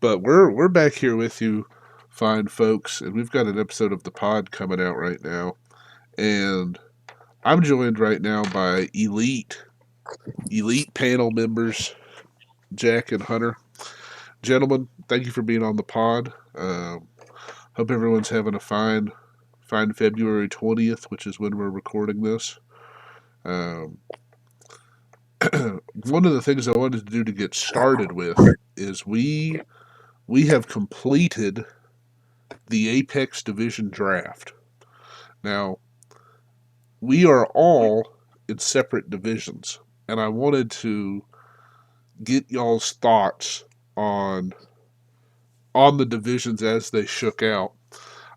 But we're back here with you, fine folks, and we've got an episode of the pod coming out right now. And I'm joined right now by elite panel members, Jack and Hunter. Gentlemen, thank you for being on the pod. Hope everyone's having a fine February 20th, which is when we're recording this. Um, one of the things I wanted to do to get started with is we have completed the Apex Division draft. Now, we are all in separate divisions, and I wanted to get y'all's thoughts on the divisions as they shook out.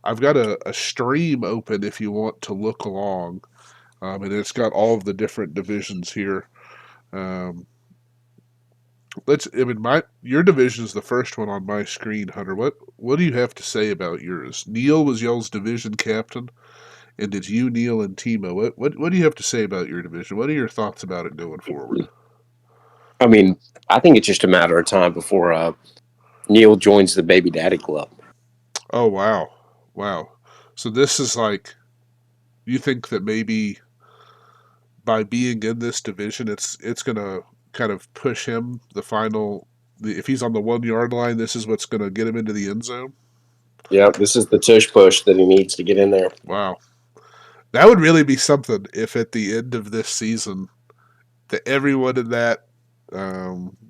I've got a stream open if you want to look along, and it's got all of the different divisions here. Um, your division is the first one on my screen, Hunter. What do you have to say about yours? Neil was y'all's division captain, and it's you, Neil, and Timo. What do you have to say about your division? What are your thoughts about it going forward? I mean, I think it's just a matter of time before Neil joins the baby daddy club. Oh wow! So this is like, you think that maybe by being in this division, it's gonna kind of push him the final. If he's on the 1 yard line, this is what's gonna get him into the end zone. Yeah, this is the tush push that he needs to get in there. Wow, that would really be something if at the end of this season, that everyone in that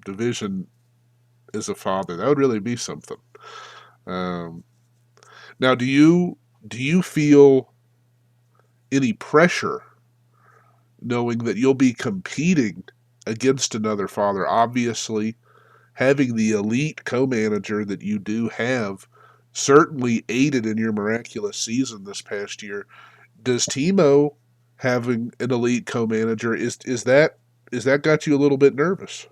division is a father. That would really be something. Um, Now, do you feel any pressure knowing that you'll be competing against another father? Obviously, having the elite co-manager that you do have certainly aided in your miraculous season this past year. Does Timo having an elite co-manager is that got you a little bit nervous?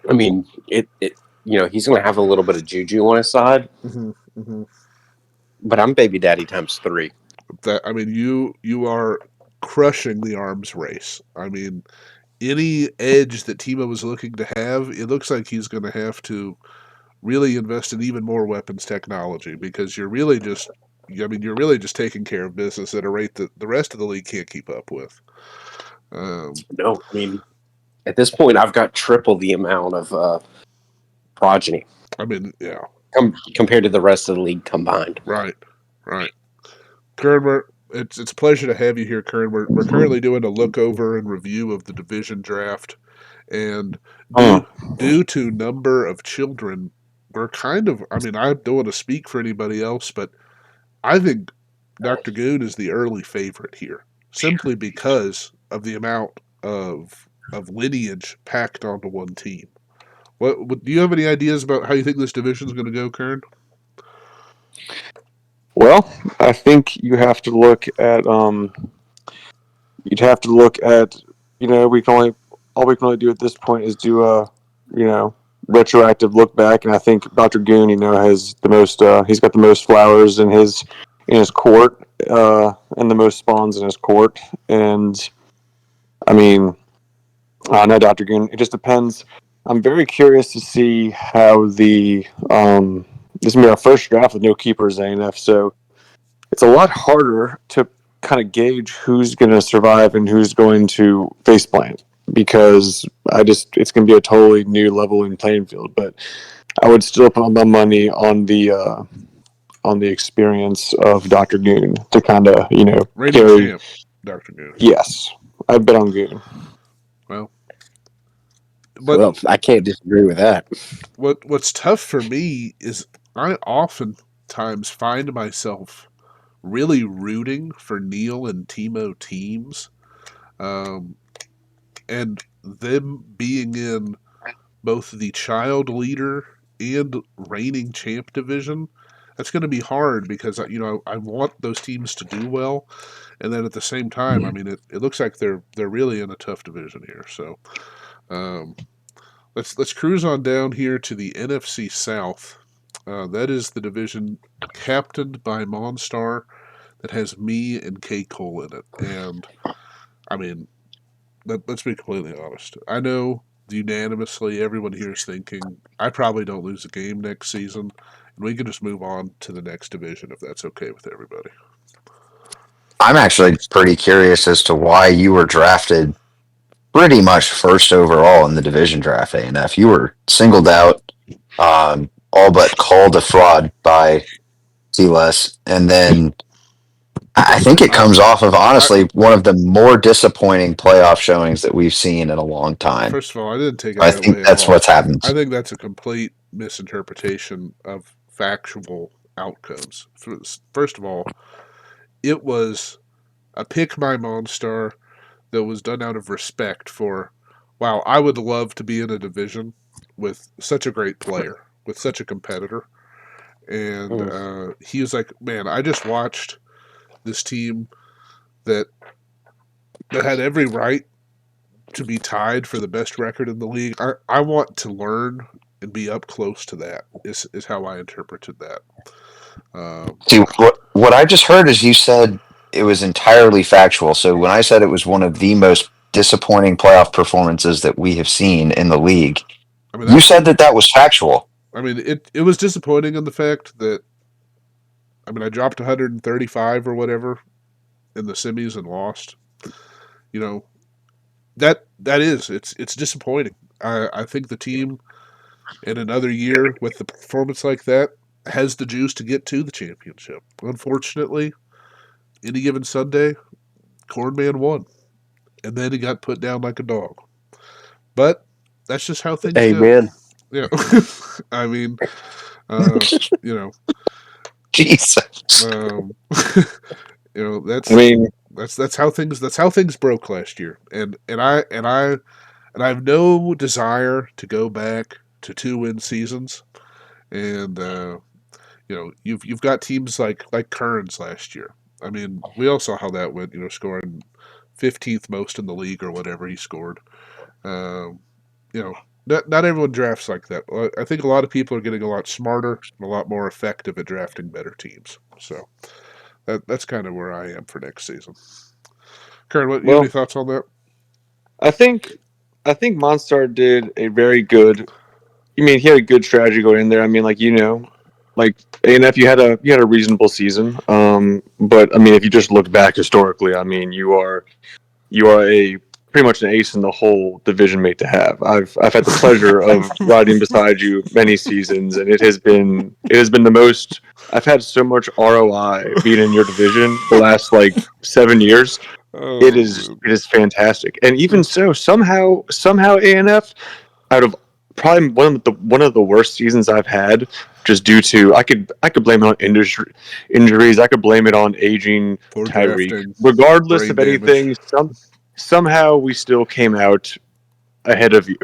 I mean, he's going to have a little bit of juju on his side, Mm-hmm. but I'm baby daddy times 3. You are crushing the arms race. I mean, any edge that Timo was looking to have, it looks like he's going to have to really invest in even more weapons technology, because you're really just taking care of business at a rate that the rest of the league can't keep up with. No, I mean, at this point, I've got triple the amount of progeny. Yeah. Compared to the rest of the league combined. Right. Kern, it's a pleasure to have you here, Kern. We're currently doing a look over and review of the division draft, and due to number of children, we're kind of. I don't want to speak for anybody else, but I think Dr. Goon is the early favorite here, simply because of the amount of lineage packed onto one team. What do you have any ideas about how you think this division is going to go, Kern? Well, I think you have to look at we can only all we can only do at this point is do a retroactive look back, and I think Dr. Goon has the most he's got the most flowers in his court, and the most spawns in his court. And I mean, I know Dr. Goon, it just depends. I'm very curious to see how this is gonna be our first draft with no keepers, ANF, so it's a lot harder to kind of gauge who's going to survive and who's going to faceplant, because it's going to be a totally new leveling playing field. But I would still put my money on the experience of Dr. Goon to kind of Reigning champ, Dr. Goon. Yes, I bet on Goon. Well, I can't disagree with that. What's tough for me is I oftentimes find myself really rooting for Neil and Timo teams, and them being in both the child leader and reigning champ division. That's going to be hard, because I want those teams to do well, and then at the same time, it looks like they're really in a tough division here. So let's cruise on down here to the NFC South. That is the division captained by Monstar, that has me and K. Cole in it. And let's be completely honest. I know unanimously, everyone here is thinking I probably don't lose a game next season, and we can just move on to the next division if that's okay with everybody. I'm actually pretty curious as to why you were drafted pretty much first overall in the division draft, ANF. You were singled out, all but called a fraud by T-Less. And then I think it comes off of, honestly, one of the more disappointing playoff showings that we've seen in a long time. First of all, I didn't take it I that think way at that's all. what's happened. I think that's a complete misinterpretation of factual outcomes. First of all, it was a pick my Monstar that was done out of respect for, wow, I would love to be in a division with such a great player, with such a competitor. And he was like, man, I just watched this team that had every right to be tied for the best record in the league. I want to learn and be up close to that, is how I interpreted that. See, what I just heard is you said it was entirely factual. So when I said it was one of the most disappointing playoff performances that we have seen in the league, I mean, you said that was factual. I mean, it was disappointing in the fact that, I mean, I dropped 135 or whatever in the semis and lost. You know, it's disappointing. I think the team in another year with the performance like that has the juice to get to the championship. Unfortunately, any given Sunday, Cornman won, and then he got put down like a dog. But that's just how things go. Amen. Yeah, I mean, you know, Jesus. that's how things broke last year, and I have no desire to go back to 2-win seasons, and you've got teams like Kearns last year. I mean, we all saw how that went. Scoring 15th most in the league or whatever he scored. Um, you know, not everyone drafts like that. I think a lot of people are getting a lot smarter and a lot more effective at drafting better teams. So that's kind of where I am for next season. Karen, you have any thoughts on that? I think Monstar did a very good. I mean, he had a good strategy going in there. I mean, like ANF, you had a reasonable season. But I mean, if you just look back historically, I mean, you are a pretty much an ace in the whole division mate to have. I've had the pleasure of riding beside you many seasons, and it has been the most. I've had so much ROI being in your division the last 7 years. It is fantastic, and even so, somehow ANF, out of probably one of the worst seasons I've had, just due to I could blame it on injuries, I could blame it on aging Tyreek. Regardless of anything, somehow we still came out ahead of you.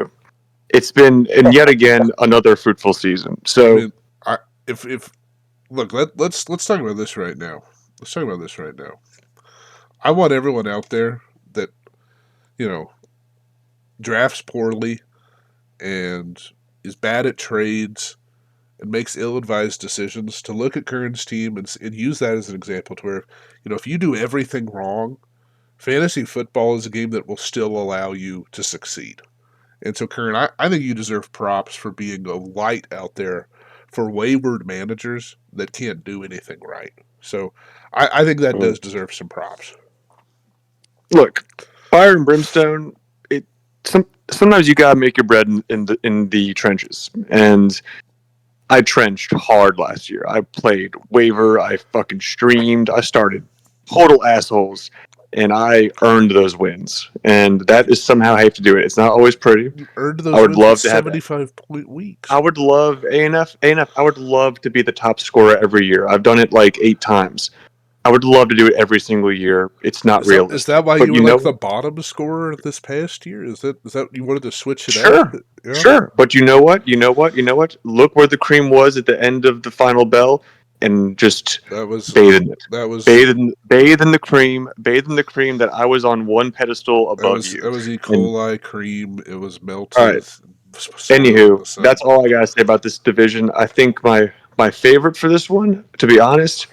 It's been, and yet again, another fruitful season. So, I mean, if look, let's talk about this right now. Let's talk about this right now. I want everyone out there that drafts poorly and is bad at trades and makes ill-advised decisions to look at Kern's team and use that as an example to where, if you do everything wrong, fantasy football is a game that will still allow you to succeed. And so, Kern, I think you deserve props for being a light out there for wayward managers that can't do anything right. So I think that does deserve some props. Look, fire and brimstone. Sometimes you gotta make your bread in the trenches, and I trenched hard last year. I played waiver. I fucking streamed. I started total assholes, and I earned those wins. And that is somehow how you have to do it. It's not always pretty. You earned those I would wins love with to have 75-point weeks. I would love ANF. I would love to be the top scorer every year. I've done it 8 times. I would love to do it every single year. It's not realistic. Is that why you were the bottom scorer this past year? Is that you wanted to switch it up? Yeah. Sure. But you know what? Look where the cream was at the end of the final bell, and just bathe in it. That was bathe in the cream. Bathe in the cream that I was on one pedestal above you. That was E. coli cream. It was melted. All right. Anywho, that's all I gotta say about this division. I think my favorite for this one, to be honest,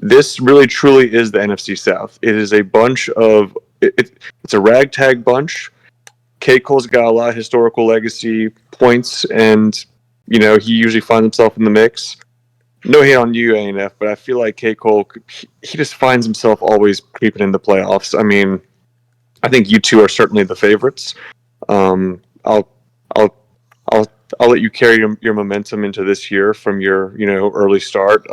this really truly is the NFC South. It is a bunch of it's a ragtag bunch K. Cole's got a lot of historical legacy points, and he usually finds himself in the mix. No hate on you, ANF, but I feel like K. Cole, he just finds himself always creeping in the playoffs. I mean, I think you two are certainly the favorites. I'll I'll I'll I'll let you carry your momentum into this year from your early start.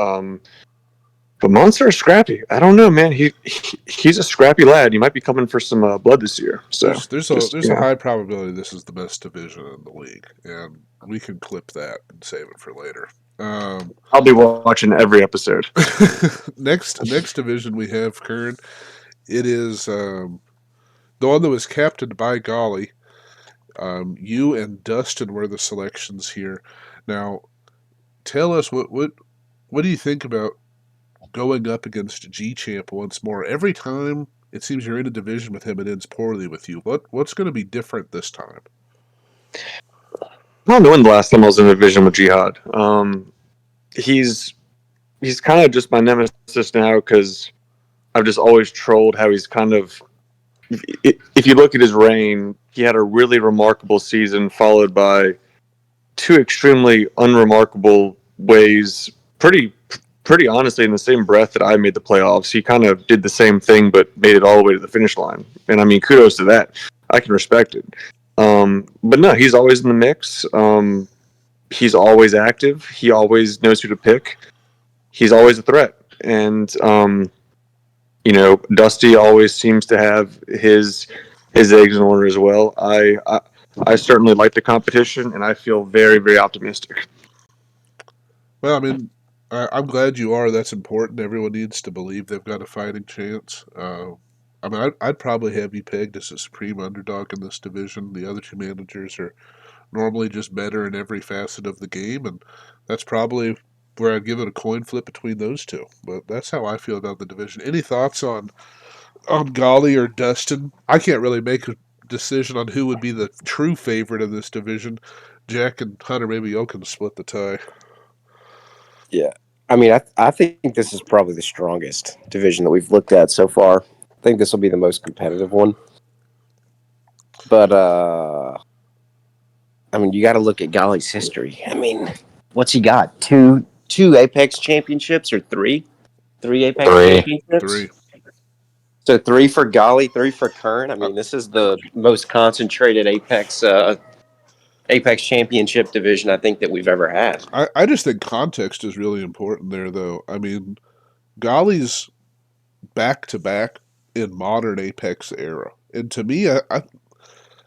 But Monster is scrappy. I don't know, man. He's a scrappy lad. He might be coming for some blood this year. So there's a high probability this is the best division in the league, and we can clip that and save it for later. I'll be watching every episode. next division we have, Kern. It is the one that was captained by Golly. You and Dustin were the selections here. Now, tell us what do you think about going up against GChamp once more? Every time it seems you're in a division with him, it ends poorly with you. What's going to be different this time? I don't know when the last time I was in a division with Jihad. He's kind of just my nemesis now because I've just always trolled how he's kind of. If you look at his reign, he had a really remarkable season followed by two extremely unremarkable ways. Pretty honestly, in the same breath that I made the playoffs, he kind of did the same thing but made it all the way to the finish line. And I mean, kudos to that. I can respect it. But no, he's always in the mix. He's always active. He always knows who to pick. He's always a threat. And Dusty always seems to have his eggs in order as well. I certainly like the competition, and I feel very, very optimistic. Well, I mean, I'm glad you are. That's important. Everyone needs to believe they've got a fighting chance. I mean, I'd probably have you pegged as a supreme underdog in this division. The other two managers are normally just better in every facet of the game, and that's probably where I'd give it a coin flip between those two. But that's how I feel about the division. Any thoughts on Golly or Dustin? I can't really make a decision on who would be the true favorite of this division. Jack and Hunter, maybe y'all can split the tie. Yeah. I mean, I think this is probably the strongest division that we've looked at so far. I think this will be the most competitive one. But, I mean, you got to look at Golly's history. I mean, what's he got? Two Apex championships or three? Three Apex championships? Three. So 3 for Golly, 3 for Kern. I mean, this is the most concentrated Apex championship division I think that we've ever had. I just think context is really important there, though. I mean, Golly's back-to-back in modern Apex era. And to me,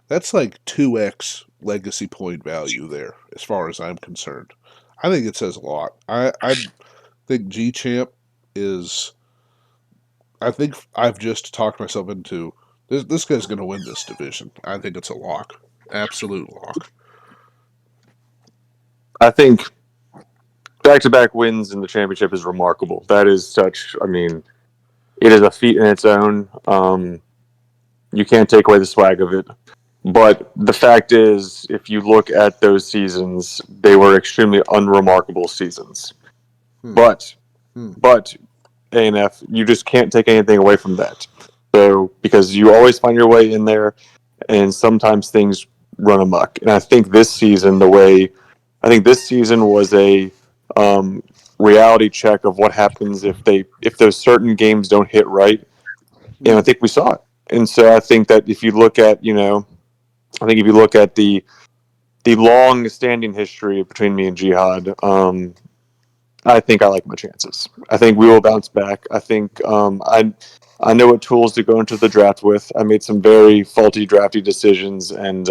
that's like 2x legacy point value there, as far as I'm concerned. I think it says a lot. I think GChamp is... I think I've just talked myself into... This guy's going to win this division. I think it's a lock. Absolute lock. I think back-to-back wins in the championship is remarkable. That is such... I mean, it is a feat in its own. You can't take away the swag of it. But the fact is, if you look at those seasons, they were extremely unremarkable seasons. But ANF, you just can't take anything away from that. So, because you always find your way in there, and sometimes things run amok. And I think this season was a reality check of what happens if those certain games don't hit right. And I think we saw it. And so I think that if you look at the long-standing history between me and Jihad, I think I like my chances. I think we will bounce back. I think I know what tools to go into the draft with. I made some very faulty drafty decisions, and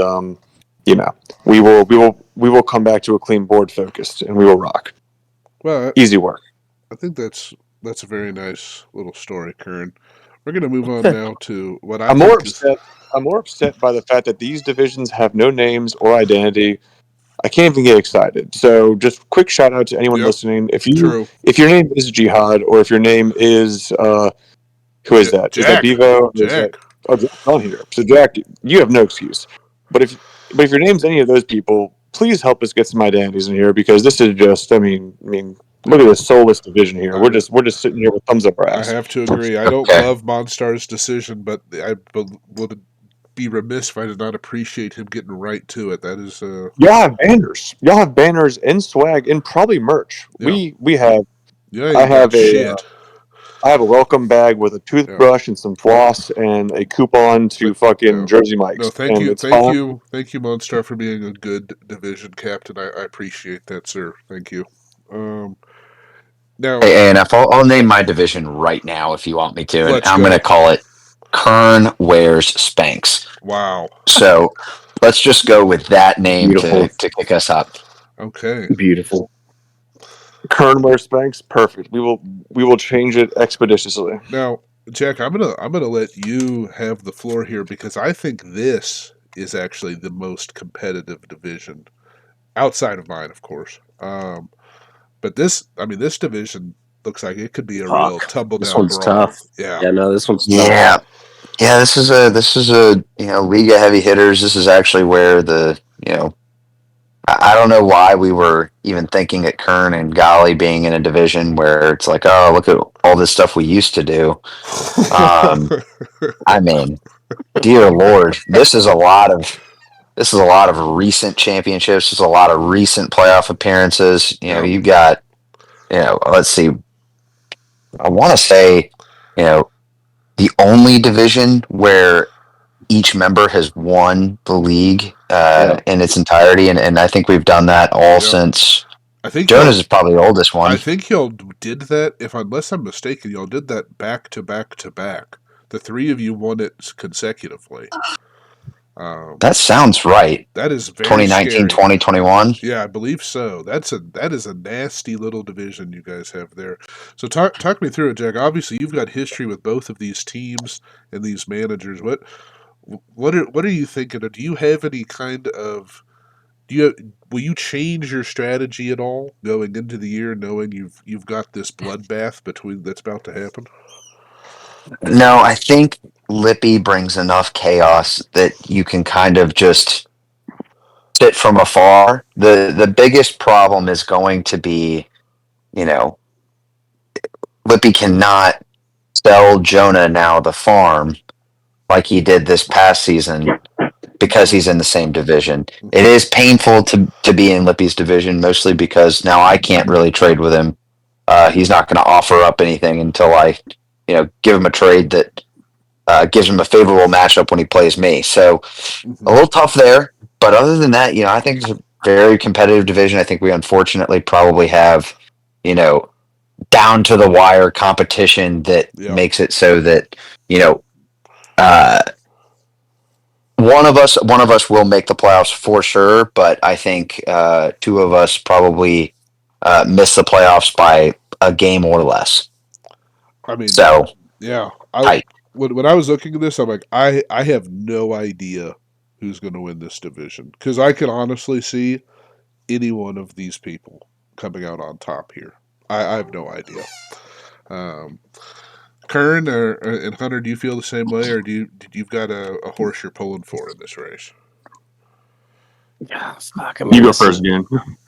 we will come back to a clean board focused, and we will rock. Well, easy work. I think that's a very nice little story, Kern. We're going to move on now to what I'm more upset by the fact that these divisions have no names or identity. I can't even get excited. So, just quick shout out to anyone listening. If your name is Jihad, or if your name is who is that? Jack. Is that Bevo? Jack. Jack's on here. So Jack, you have no excuse. But if your name's any of those people, please help us get some identities in here, because this is just I mean look at this soulless division here. We're just sitting here with thumbs up our ass. I have to agree. I don't love Monstar's decision, but I would be remiss if I did not appreciate him getting right to it. That is, Y'all have banners. Y'all have banners and swag and probably merch. Yeah. We have. you I ain't have got a. shit. I have a welcome bag with a Yeah. toothbrush and some floss and a coupon to fucking Yeah. Jersey No, Mike's. thank And you, it's thank fine. you, thank you, Monstar, for being a good division captain. I appreciate that, sir. Thank you. Now Hey, ANF, I'll name my division right now if you want me to, and let's I'm going go. to call it Kern Wears Spanx. Wow. So let's just go with that name Beautiful. to kick us up. Okay. Beautiful. Kern wears Spanx. Perfect. We will change it expeditiously. Now, Jack, I'm gonna let you have the floor here because I think this is actually the most competitive division outside of mine, of course. But this division looks like it could be a real Fuck. tumble This down one's brawl. tough. Yeah. Yeah, no, this one's tough. Yeah. Yeah, this is a league of heavy hitters. This is actually where I don't know why we were even thinking at Kern and Golly being in a division where it's like, oh, look at all this stuff we used to do. I mean, dear Lord, this is a lot of recent championships. This is a lot of recent playoff appearances. Yeah. You've got, let's see, I want to say, you know, the only division where each member has won the league Yeah. in its entirety, and I think we've done that all Yeah. since I think Jonas is probably the oldest one. I think y'all did that. Unless I'm mistaken, y'all did that back to back to back. The three of you won it consecutively. That sounds right. That is very 2019, scary. 2021. Yeah, I believe so. That is a nasty little division you guys have there. So talk me through it, Jack. Obviously, you've got history with both of these teams and these managers. What are you thinking? Do you have any kind of will you change your strategy at all going into the year, knowing you've got this bloodbath between that's about to happen? No, I think Lippy brings enough chaos that you can kind of just sit from afar. The biggest problem is going to be, you know, Lippy cannot sell Jonah now the farm like he did this past season because he's in the same division. It is painful to be in Lippy's division, mostly because now I can't really trade with him. He's not going to offer up anything until I, give him a trade that gives him a favorable matchup when he plays me. So a little tough there. But other than that, I think it's a very competitive division. I think we unfortunately probably have, down to the wire competition that Yeah. makes it so that, uh, one of us will make the playoffs for sure, but I think two of us probably miss the playoffs by a game or less. I mean, So yeah. tight. When I was looking at this, I'm like, I have no idea who's going to win this division because I can honestly see any one of these people coming out on top here. I have no idea. Um, Kern and Hunter, do you feel the same way, or you've got a horse you're pulling for in this race? Yeah, fuck. I mean, You go first again.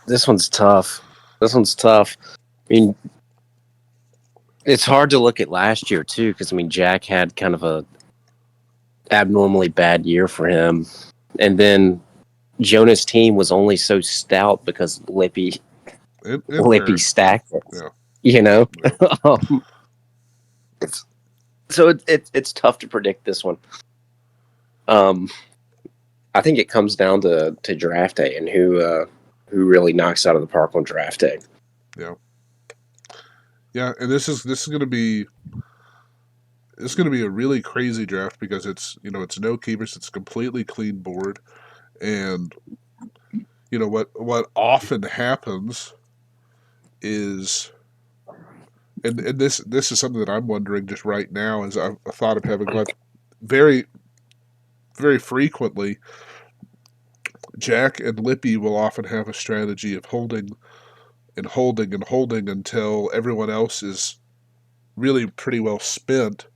This one's tough. This one's tough. I mean, it's hard to look at last year too, because Jack had kind of a abnormally bad year for him, and then Jonah's team was only so stout because Lippy Kern. stacked it. Yeah. You know, Yeah. it's it's tough to predict this one. I think it comes down to draft day and who really knocks out of the park on draft day. Yeah. Yeah, and this is going to be a really crazy draft because it's no keepers, it's a completely clean board, and what often happens is, and this is something that I'm wondering just right now as I thought of having, but very very frequently, Jack and Lippy will often have a strategy of holding and holding and holding until everyone else is really pretty well spent.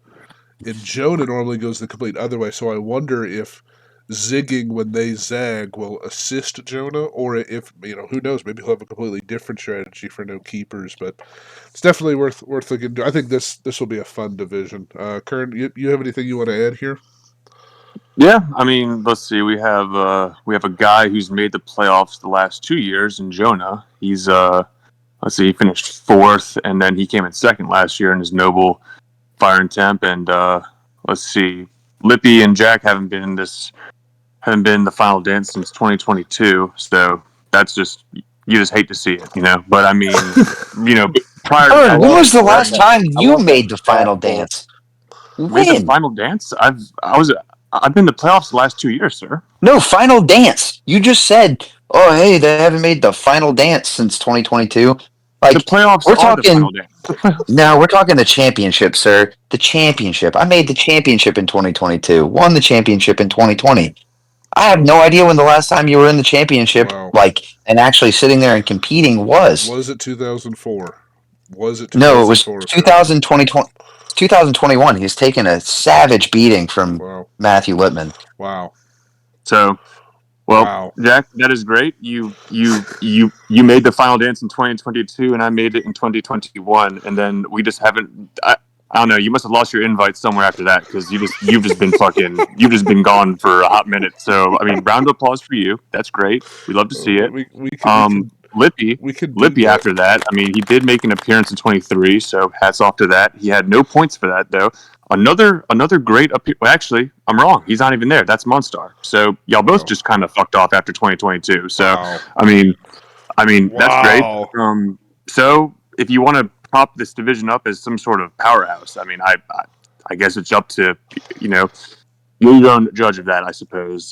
And Jonah normally goes the complete other way, so I wonder if zigging when they zag will assist Jonah, or if, who knows, maybe he'll have a completely different strategy for no keepers, but it's definitely worth looking into. I think this will be a fun division. Kern, you have anything you want to add here? Yeah, I mean, let's see. We have a guy who's made the playoffs the last 2 years in Jonah. He's let's see, he finished fourth, and then he came in second last year in his Noble Fire and Temp. And let's see, Lippy and Jack haven't been in the final dance since 2022. So that's just, you just hate to see it, you know. But I mean, you know, prior to Aaron, that, when was the I love last that. time I you love that made the final fastball. dance? Made the When? final dance. I've been to playoffs the last 2 years, sir. No, final dance. You just said, oh, hey, they haven't made the final dance since 2022. The Like, playoffs we're are the final talking, dance. The playoffs. now we're talking the championship, sir. The championship. I made the championship in 2022, won the championship in 2020. I have no idea when the last time you were in the championship, Wow. like, and actually sitting there and competing was. Was it 2004? Was it No, it was 2004? 2020, 2021. He's taken a savage beating from Wow. Matthew Lippman. Wow. So, well, Wow. Jack, that is great. You made the final dance in 2022, and I made it in 2021, and then we just haven't. I don't know. You must have lost your invite somewhere after that, because you've just been gone for a hot minute. So, I mean, round of applause for you. That's great. We love to see it. Lippy We could do Lippy that. after that. I mean, he did make an appearance in 23, so hats off to that. He had no points for that though. Another great well, actually, I'm wrong. He's not even there. That's Monstar. So y'all both Wow. just kind of fucked off after 2022. So Wow. I mean that's great. Wow. So if you want to prop this division up as some sort of powerhouse, I mean, I guess it's up to, you know, you're your own judge of that, I suppose.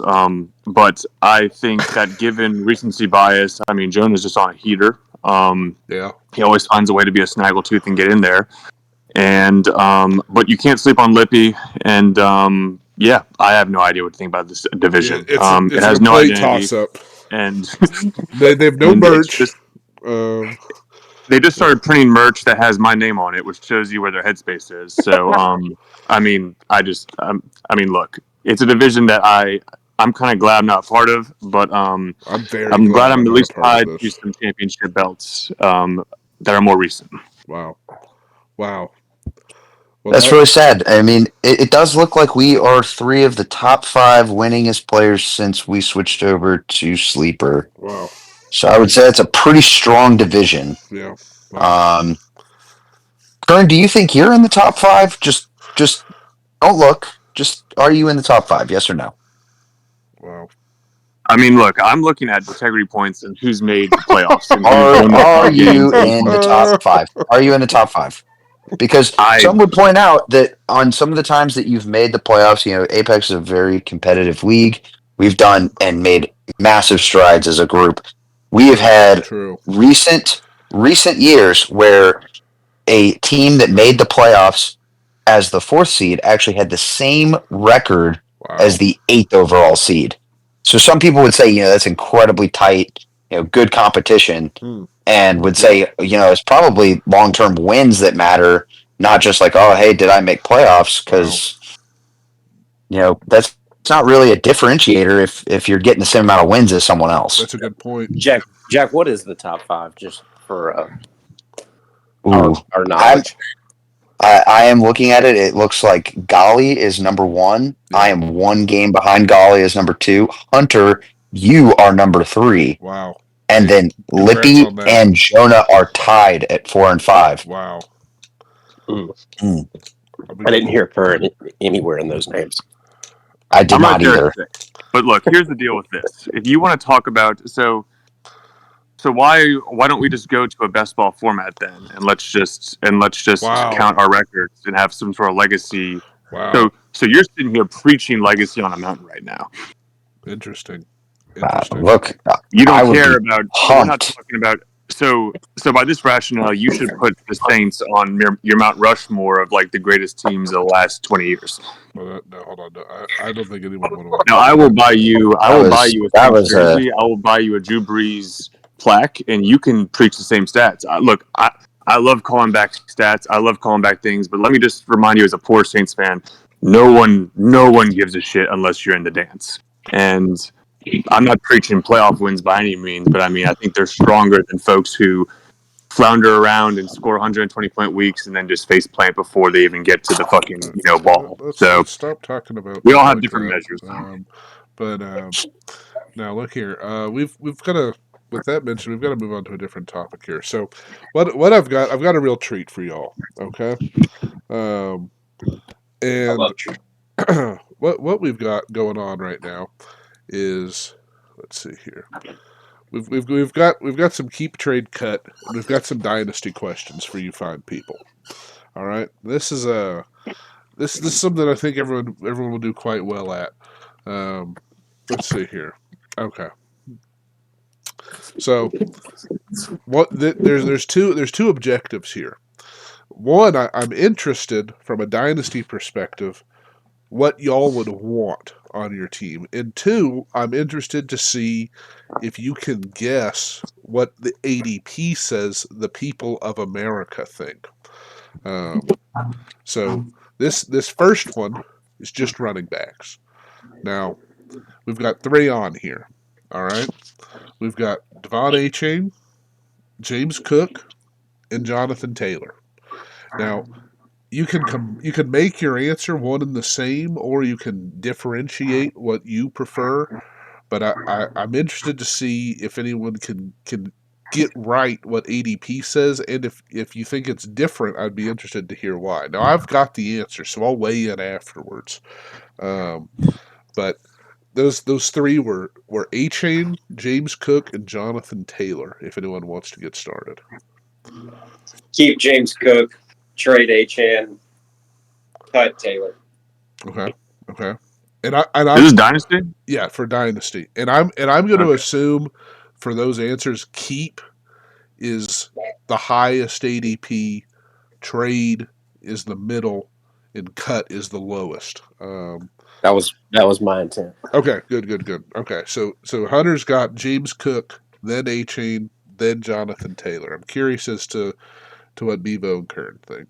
But I think that given recency bias, I mean, Jonah's just on a heater. Yeah. He always finds a way to be a snaggletooth and get in there. And but you can't sleep on Lippy. And yeah, I have no idea what to think about this division. Yeah, it's It a has no complete identity, toss-up. and They have no and it's merch. just, Um, they just started printing merch that has my name on it, which shows you where their headspace is. So, I mean, I mean, look, it's a division that I'm kind of glad I'm not part of, but I'm very I'm glad I'm I'm at not least a part of tied to this. some championship belts that are more recent. Wow. Wow. Well, That's really sad. I mean, it does look like we are three of the top 5 winningest players since we switched over to Sleeper. wow. So I would say it's a pretty strong division. Yeah. Wow. Kern, do you think you're in the top 5? Just don't look. Just are you in the top 5? Yes or no? Wow. I mean, look, I'm looking at integrity points and who's made the playoffs and who's Are won are the games. you in the top 5? Are you in the top 5? Because I some would point out that on some of the times that you've made the playoffs, you know, Apex is a very competitive league. We've done and made massive strides as a group. We have had True. recent years where a team that made the playoffs as the 4th seed actually had the same record Wow. as the 8th overall seed. So some people would say, you know, that's incredibly tight, you know, good competition, and would say, you know, it's probably long-term wins that matter, not just like, oh, hey, did I make playoffs? Because, you know, that's not really a differentiator if you're getting the same amount of wins as someone else. That's a good point. Jack, what is the top 5 just for Ooh, our knowledge? I am looking at it. It looks like Golly is number 1. Yeah. I am 1 game behind Golly as number 2. Hunter, you are number 3. Wow. And Hey, then congrats Lippy on that. and Jonah are tied at 4 and 5. Wow. I didn't hear Kern anywhere in those names. I did I'm not right there either. at 6. But look, here's the deal with this. If you want to talk about so why don't we just go to a best ball format then, and let's just Wow. count our records and have some sort of legacy. Wow. So you're sitting here preaching legacy on a mountain right now. Interesting. Look, You I don't would care be about. So we're not pumped. talking about. So by this rationale, you should put the Saints on your Mount Rushmore of like the greatest teams of the last 20 years. Well, no, hold on. No, I don't think anyone would want. Now I will buy you. I will buy you a that Saints was jersey. I will buy you a Drew Brees plaque, and you can preach the same stats. Look, I love calling back stats. I love calling back things. But let me just remind you, as a poor Saints fan, no one gives a shit unless you're in the dance. And I'm not preaching playoff wins by any means, but I mean, I think they're stronger than folks who flounder around and score 120-point weeks and then just face plant before they even get to the fucking ball. So Let's stop talking about we all stuff have like different that. measures. But now look here. We've got to. With that mentioned, we've got to move on to a different topic here. So, what I've got a real treat for y'all. Okay, and what we've got going on right now is, let's see here. We've got some keep trade cut, and we've got some dynasty questions for you fine people. All right, this is something I think everyone will do quite well at. Let's see here. Okay, so there's two objectives here. One, I'm interested from a dynasty perspective what y'all would want on your team, and two, I'm interested to see if you can guess what the ADP says the people of America think. So this first one is just running backs. Now we've got three on here. All right, we've got Devon Achane, James Cook, and Jonathan Taylor. Now you can make your answer one and the same, or you can differentiate what you prefer. But I'm interested to see if anyone can get right what ADP says, and if you think it's different, I'd be interested to hear why. Now I've got the answer, so I'll weigh in afterwards. But those three were Achane, James Cook, and Jonathan Taylor. If anyone wants to get started, Keep James Cook, trade Achane, cut Taylor. Okay. And I'm This is Dynasty? Yeah, for Dynasty. And I'm going to assume for those answers, keep is the highest ADP, trade is the middle, and cut is the lowest. That was my intent. Okay, good. Okay, so Hunter's got James Cook, then Achane, then Jonathan Taylor. I'm curious as to what Bevo and Kern think.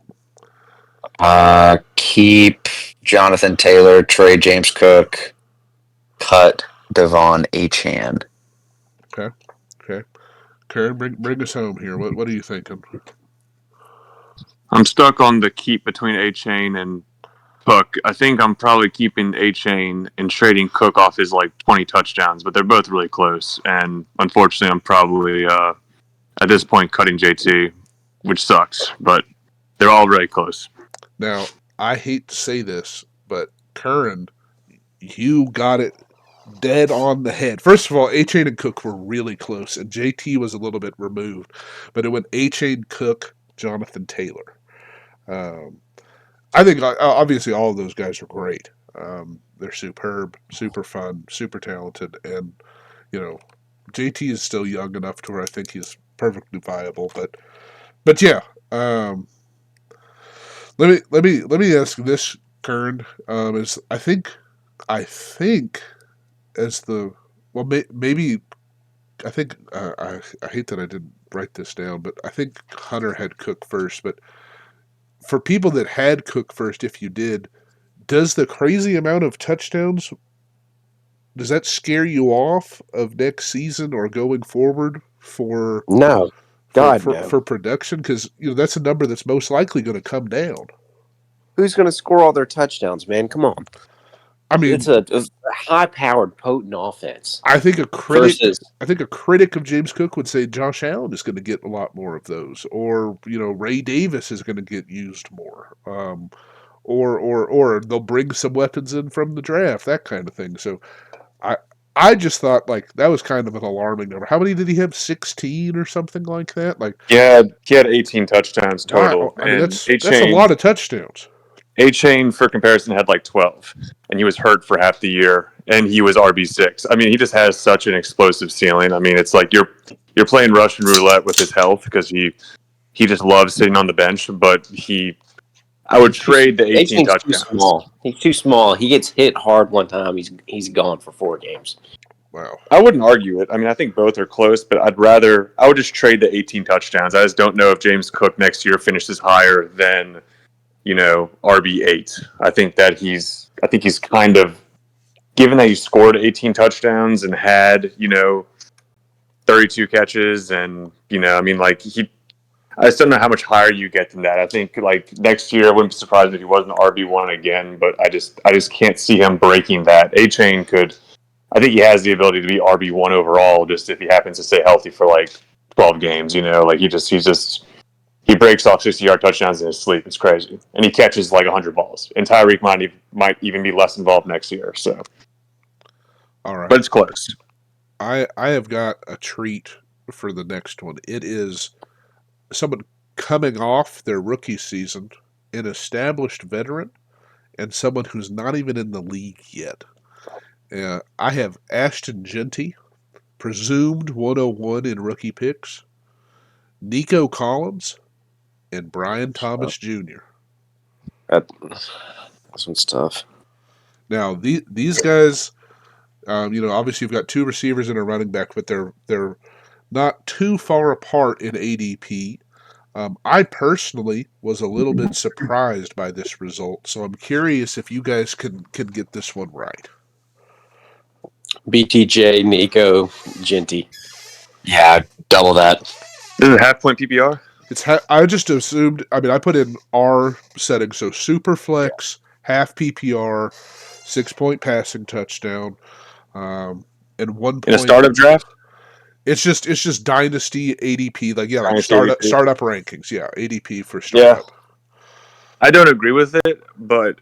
Keep Jonathan Taylor, trade James Cook, cut Devon Achane. Okay. Kern, bring us home here. What are you thinking? I'm stuck on the keep between Achane and Cook. I think I'm probably keeping Achane and trading Cook off his 20 touchdowns, but they're both really close. And unfortunately, I'm probably at this point cutting JT, which sucks, but they're all really close. Now, I hate to say this, but Curran, you got it dead on the head. First of all, Achane and Cook were really close, and JT was a little bit removed. But it went Achane, Cook, Jonathan Taylor. I think, obviously, all of those guys are great. They're superb, super fun, super talented, and, JT is still young enough to where I think he's perfectly viable. But yeah, let me ask this, Kern. Is I think as the maybe I think I hate that I didn't write this down, but I think Hunter had Cook first. But for people that had Cook first, if you did, does the crazy amount of touchdowns, does that scare you off of next season or going forward for No. God, no. for production? Because that's a number that's most likely going to come down. Who's going to score all their touchdowns, man? Come on. I mean, it's a high-powered, potent offense. I think a critic. Versus, I think a critic of James Cook would say Josh Allen is going to get a lot more of those, or Ray Davis is going to get used more, or they'll bring some weapons in from the draft, that kind of thing. So, I just thought that was kind of an alarming number. How many did he have? 16 or something like that? Yeah, he had 18 touchdowns total. Wow, I mean that's Achane, a lot of touchdowns. Achane, for comparison, had 12, and he was hurt for half the year, and he was RB6. I mean, he just has such an explosive ceiling. I mean, it's like you're playing Russian roulette with his health because he just loves sitting on the bench. But I would trade the 18 touchdowns. Too small. He's too small. He gets hit hard one time. He's gone for 4 games. Wow. I wouldn't argue it. I mean, I think both are close, but I would just trade the 18 touchdowns. I just don't know if James Cook next year finishes higher than RB8. I think he's kind of, given that he scored 18 touchdowns and had 32 catches, and I just don't know how much higher you get than that. I think like next year, I wouldn't be surprised if he wasn't RB1 again, but I just can't see him breaking that. A-Chain could. I think he has the ability to be RB1 overall, just if he happens to stay healthy for like 12 games. Like he breaks off 60-yard touchdowns in his sleep. It's crazy, and he catches like 100 balls. And Tyreek might even be less involved next year. So, All right. but it's close. I have got a treat for the next one. It is someone coming off their rookie season, an established veteran, and someone who's not even in the league yet. I have Ashton Genty, presumed 101 in rookie picks, Nico Collins, and Brian Thomas Jr. This one's tough. Now, these guys, obviously you've got two receivers and a running back, but they're not too far apart in ADP. I personally was a little bit surprised by this result, so I'm curious if you guys can get this one right. BTJ, Nico, Genty. Yeah, double that. This is a half-point PPR. I just assumed. I mean, I put in R setting, so super flex, half PPR, 6-point passing touchdown, and 1 point In a startup draft? It's just Dynasty ADP, like Dynasty startup rankings, ADP for startup. I don't agree with it, but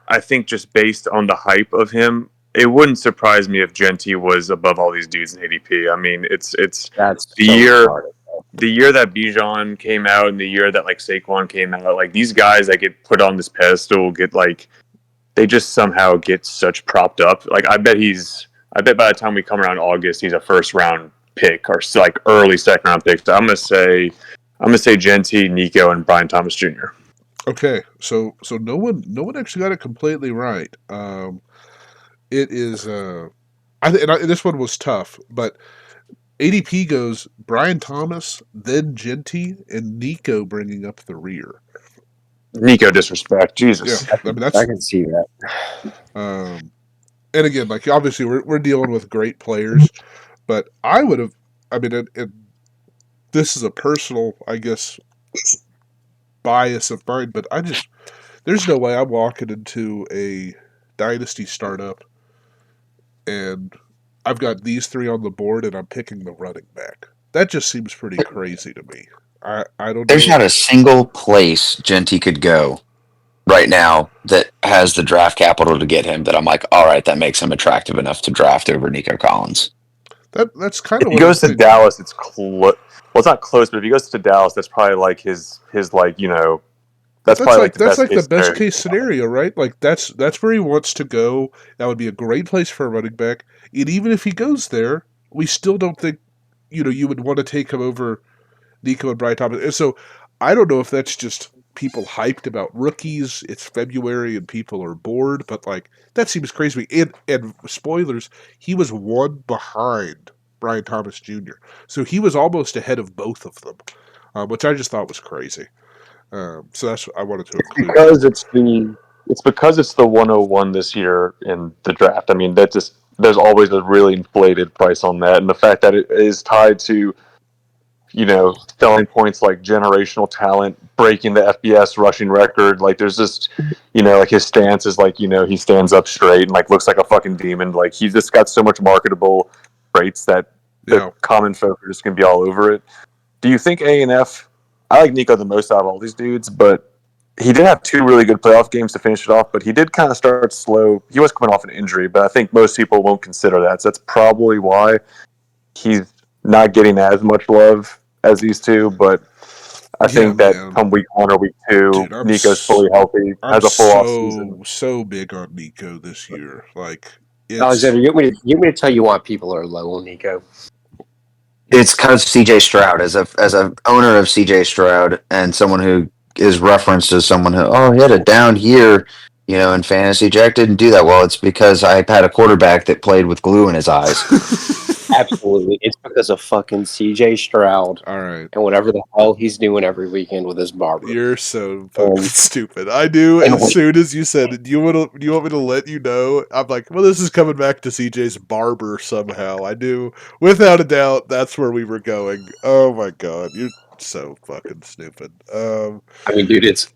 I think just based on the hype of him, it wouldn't surprise me if Genty was above all these dudes in ADP. I mean, it's That's the so year retarded. the year that Bijan came out and the year that like Saquon came out, like these guys that get put on this pedestal get like they just somehow get such propped up. Like I bet by the time we come around August, he's a first round pick or like early second round pick. So I'm gonna say Genty, Nico, and Brian Thomas Jr. Okay, so no one actually got it completely right. It is this one was tough, but ADP goes Brian Thomas, then Genty, and Nico bringing up the rear. Nico disrespect, Jesus. Yeah, I mean that's I can see that. and again, like obviously we're dealing with great players, but I would have. I mean, this is a personal, I guess, bias of mine, but there's no way I'm walking into a Dynasty startup and I've got these three on the board and I'm picking the running back. That just seems pretty crazy to me. I don't There's know. not a single place Genty could go right now that has the draft capital to get him that I'm like, all right, that makes him attractive enough to draft over Nico Collins. That's kind If of he what I'm goes to thinking. Dallas, it's close. Well, it's not close, but if he goes to Dallas, that's probably like his like that's probably like the best case scenario, right? Like that's where he wants to go. That would be a great place for a running back. And even if he goes there, we still don't think you would want to take him over Nico and Brian Thomas. And so I don't know if that's just people hyped about rookies. It's February and people are bored, but like that seems crazy. And spoilers, he was one behind Brian Thomas Jr. So he was almost ahead of both of them, which I just thought was crazy. So that's what I wanted to include. Because it's the 101 this year in the draft. I mean, that just there's always a really inflated price on that, and the fact that it is tied to selling points like generational talent, breaking the FBS rushing record. Like there's just like his stance is like he stands up straight and like looks like a fucking demon. Like he's just got so much marketable traits that the common folk are just gonna be all over it. Do you think A&F? I like Nico the most out of all these dudes, but he did have two really good playoff games to finish it off, but he did kind of start slow. He was coming off an injury, but I think most people won't consider that. So that's probably why he's not getting as much love as these two. But I think that come week 1 or week 2, dude, Nico's fully healthy, has a full off season. So big on Nico this year. Like, Alexander, you want me to tell you why people are low on Nico? It's because CJ Stroud, as a owner of CJ Stroud and someone who is referenced as someone who he had a down year, in fantasy. Jack didn't do that well. It's because I had a quarterback that played with glue in his eyes. Absolutely, it's because of fucking CJ Stroud. All right, and whatever the hell he's doing every weekend with his barber. You're so fucking stupid. I knew as soon as you said, "Do you want me to let you know?" I'm like, well, this is coming back to CJ's barber somehow. I knew without a doubt that's where we were going. Oh my god, so fucking stupid. I mean, dude, it's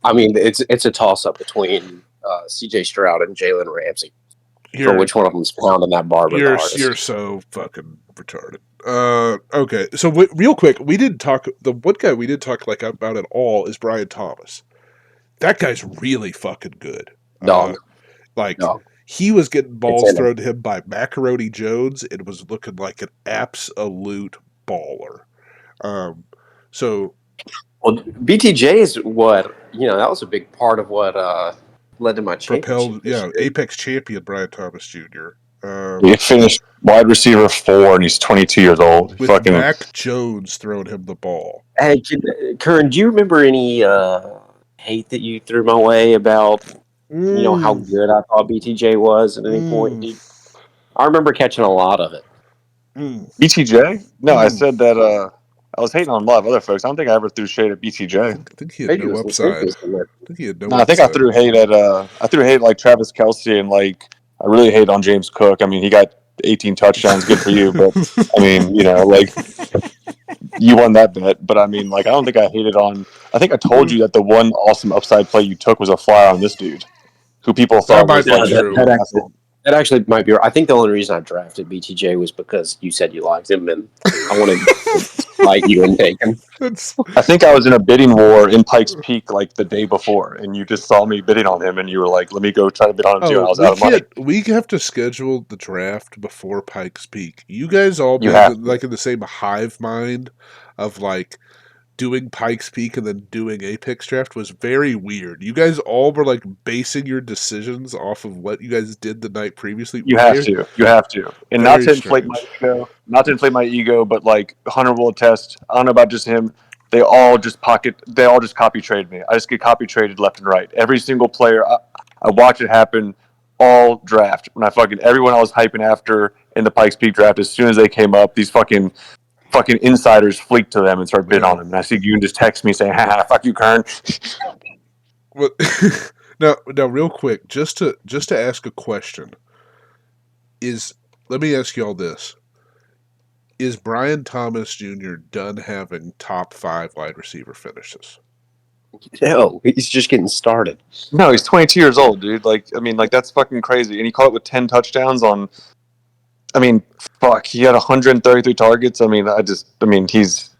a toss up between C.J. Stroud and Jalen Ramsey for You're which one of them's pounding that barber the you're hardest. so fucking retarded. Okay, so real quick, we didn't talk. The one guy we didn't talk like about at all is Brian Thomas. That guy's really fucking good. Dog, Like dog. he was getting It's balls in him. thrown to him by Macaroni Jones. It was looking like an absolute baller. So Well, BTJ is what that was a big part of what led to my championship propelled, this yeah, year. Apex champion Brian Thomas Jr. He finished wide receiver 4, and he's 22 years old. With Fucking Mac Jones throwing him the ball. Hey, Kern, do you remember any hate that you threw my way about how good I thought BTJ was at any point, dude? I remember catching a lot of it. BTJ? No, I said that I was hating on a lot of other folks. I don't think I ever threw shade at BTJ. I think he had Maybe it no was upside. inconsistent. I think he had no No, I think I upside. threw hate at like Travis Kelce, and like I really hate on James Cook. I mean, he got 18 touchdowns, good for you, but I mean, like you won that bet. But I mean, like I don't think I hated on. I think I told you that the one awesome upside play you took was a flyer on this dude, who people That thought might was be like true. That actually might be right. I think the only reason I drafted BTJ was because you said you liked him, and I wanted to fight you and take him. I think I was in a bidding war in Pikes Peak like the day before, and you just saw me bidding on him, and you were like, "Let me go try to bid on him too." And I was out of money. We have to schedule the draft before Pikes Peak. You guys all You been have like in the same hive mind of like doing Pikes Peak and then doing Apex Draft was very weird. You guys all were like basing your decisions off of what you guys did the night previously. You have to. You have to. And not Very to inflate my strange. ego, but like Hunter will attest. I don't know about just him. They all just copy trade me. I just get copy traded left and right. Every single player, I watch it happen all draft. When everyone I was hyping after in the Pikes Peak draft, as soon as they came up, these fucking insiders fleeked to them and started bidding on them. And I see you just text me saying, "Ha, fuck you, Kern." Well, now, real quick, just to ask a question let me ask you all this: is Brian Thomas Jr. done having top 5 wide receiver finishes? No, he's just getting started. No, he's 22 years old, dude. Like, I mean, like that's fucking crazy. And he caught it with 10 touchdowns on. I mean, fuck, he had 133 targets. I mean, he's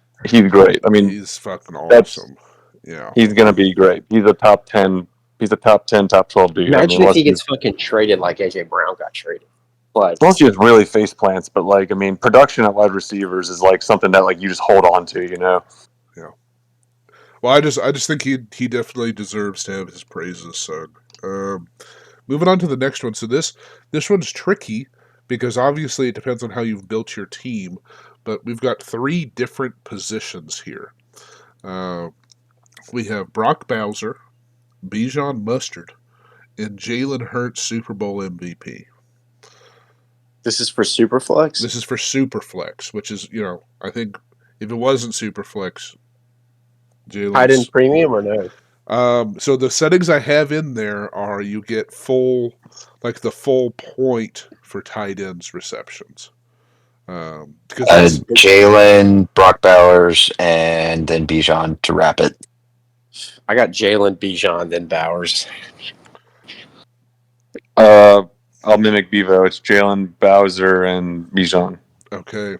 great. I mean, he's fucking awesome. Yeah, he's gonna be great. He's a top 10. He's a top 10, top 12 dude. Imagine if he gets fucking traded like AJ Brown got traded. But unless he just really face plants, but like, I mean, production at wide receivers is like something that like you just hold on to, Yeah. Well, I just think he definitely deserves to have his praises sung. Moving on to the next one. So this one's tricky because obviously it depends on how you've built your team, but we've got 3 different positions here. We have Brock Bowser, Bijan Mustard, and Jalen Hurts Super Bowl MVP. this is for Superflex? This is for Superflex, which is, I think if it wasn't Superflex, Tight end premium or no? So the settings I have in there are you get the full point for tight ends receptions. Because Jalen, Brock Bowers, and then Bijan to wrap it. I got Jalen, Bijan, then Bowers. I'll mimic Bevo. It's Jalen, Bowser, and Bijan. Okay.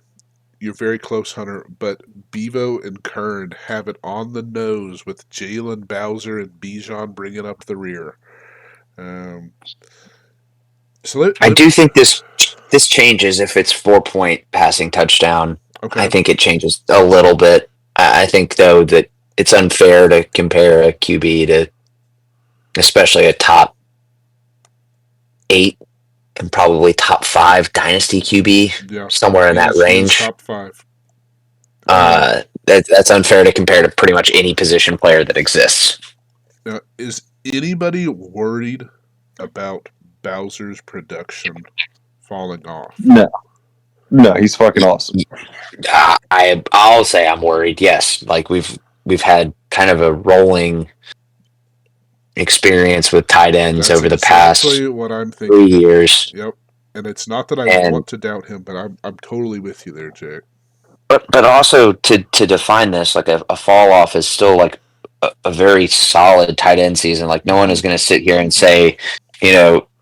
You're very close, Hunter, but Bevo and Kern have it on the nose with Jalen, Bowser, and Bijan bringing up the rear. I do think this changes if it's 4-point passing touchdown. Okay. I think it changes a little bit. I think though that it's unfair to compare a QB to, especially a top 8 and probably top 5 dynasty QB, somewhere in that range. Top 5. That's unfair to compare to pretty much any position player that exists. Now, is anybody worried about Bowser's production falling off? No, he's fucking awesome. I'll say I'm worried. Yes, like we've had kind of a rolling experience with tight ends over the past what I'm thinking. 3 years. Yep, and it's not that I want to doubt him, but I'm totally with you there, Jake. But also to define this, like a fall off is still like a very solid tight end season. Like no one is going to sit here and say,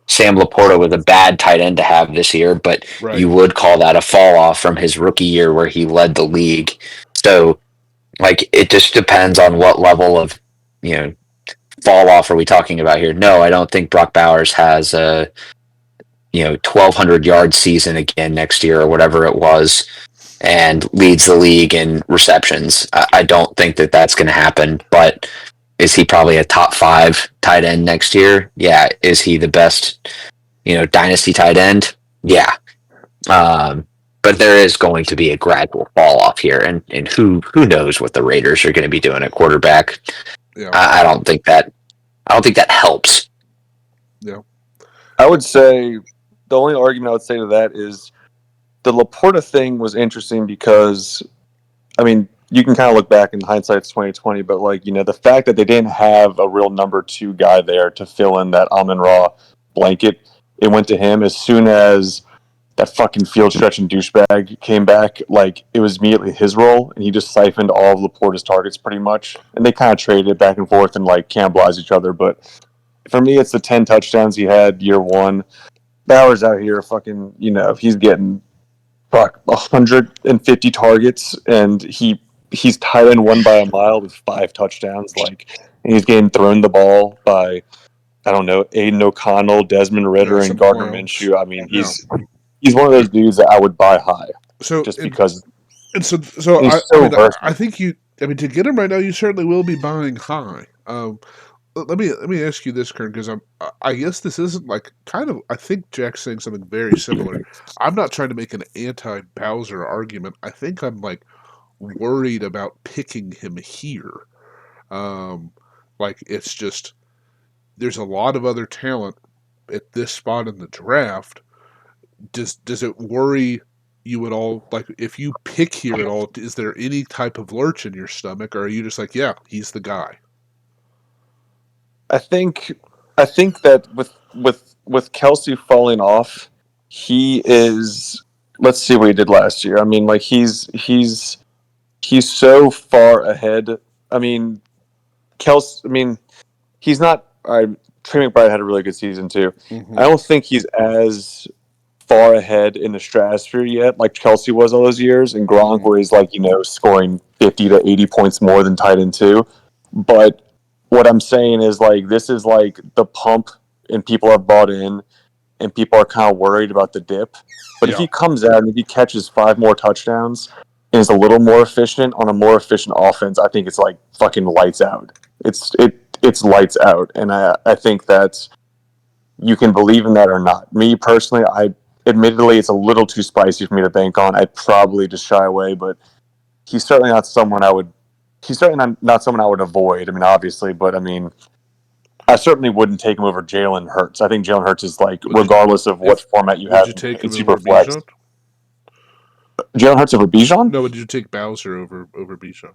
Sam Laporta was a bad tight end to have this year, but Right. you would call that a fall off from his rookie year where he led the league. So like it just depends on what level of you know fall off are we talking about here. No, I don't think Brock Bowers has a 1,200 yard season again next year or whatever it was and leads the league in receptions. I don't think that that's going to happen, but is he probably a top 5 tight end next year? Yeah. Is he the best, dynasty tight end? Yeah. Um, but there is going to be a gradual fall off here, and who knows what the Raiders are going to be doing at quarterback. Yeah. I don't think that helps. Yeah. I would say the only argument I would say to that is the Laporta thing was interesting because, I mean, you can kind of look back in hindsight, it's 2020, but the fact that they didn't have a real number 2 guy there to fill in that Amon-Ra blanket, it went to him as soon as that fucking field stretching douchebag came back. Like, it was immediately his role, and he just siphoned all of Laporta's targets pretty much. And they kind of traded back and forth and cannibalized each other. But for me, it's the 10 touchdowns he had year one. Bowers out here fucking, he's getting 150 targets, and he's tight end one by a mile with 5 touchdowns. And he's getting thrown the ball by, I don't know, Aiden O'Connell, Desmond Yeah. Ritter, and Some Gardner clowns. Minshew. I mean, Yeah. he's one of those dudes that I would buy high So just because and so he's I so mean I versatile. think to get him right now you certainly will be buying high. Let me ask you this, Kern, because I guess this isn't like kind of I think Jack's saying something very similar. I'm not trying to make an anti Bowser argument. I think I'm like worried about picking him here. Um, like it's just there's a lot of other talent at this spot in the draft. Does it worry you at all? Like if you pick here at all, is there any type of lurch in your stomach, or are you just like, yeah, he's the guy? I think that with Kelsey falling off, he is. Let's see what he did last year. I mean, he's so far ahead. I mean, Kelsey. I mean, he's not. Trey McBride had a really good season too. I Mm-hmm. don't think he's as far ahead in the stratosphere yet, like Kelsey was all those years, and Gronk, Mm-hmm. where he's scoring 50 to 80 points more than tight end two. But what I'm saying is this is the pump, and people have bought in, and people are kind of worried about the dip. But if Yeah. he comes out and if he catches 5 more touchdowns and is a little more efficient on a more efficient offense, I think it's fucking lights out. It's lights out, and I think that you can believe in that or not. Me personally, admittedly it's a little too spicy for me to bank on. I'd probably just shy away, but he's certainly not someone I would. He's certainly not someone I would avoid. I mean, obviously, but I mean, I certainly wouldn't take him over Jalen Hurts. I think Jalen Hurts is Would you regardless of what if format you would have you take in him over Superflex. Bijan? Jalen Hurts over Bijan? No, would you take Bowser over Bijan?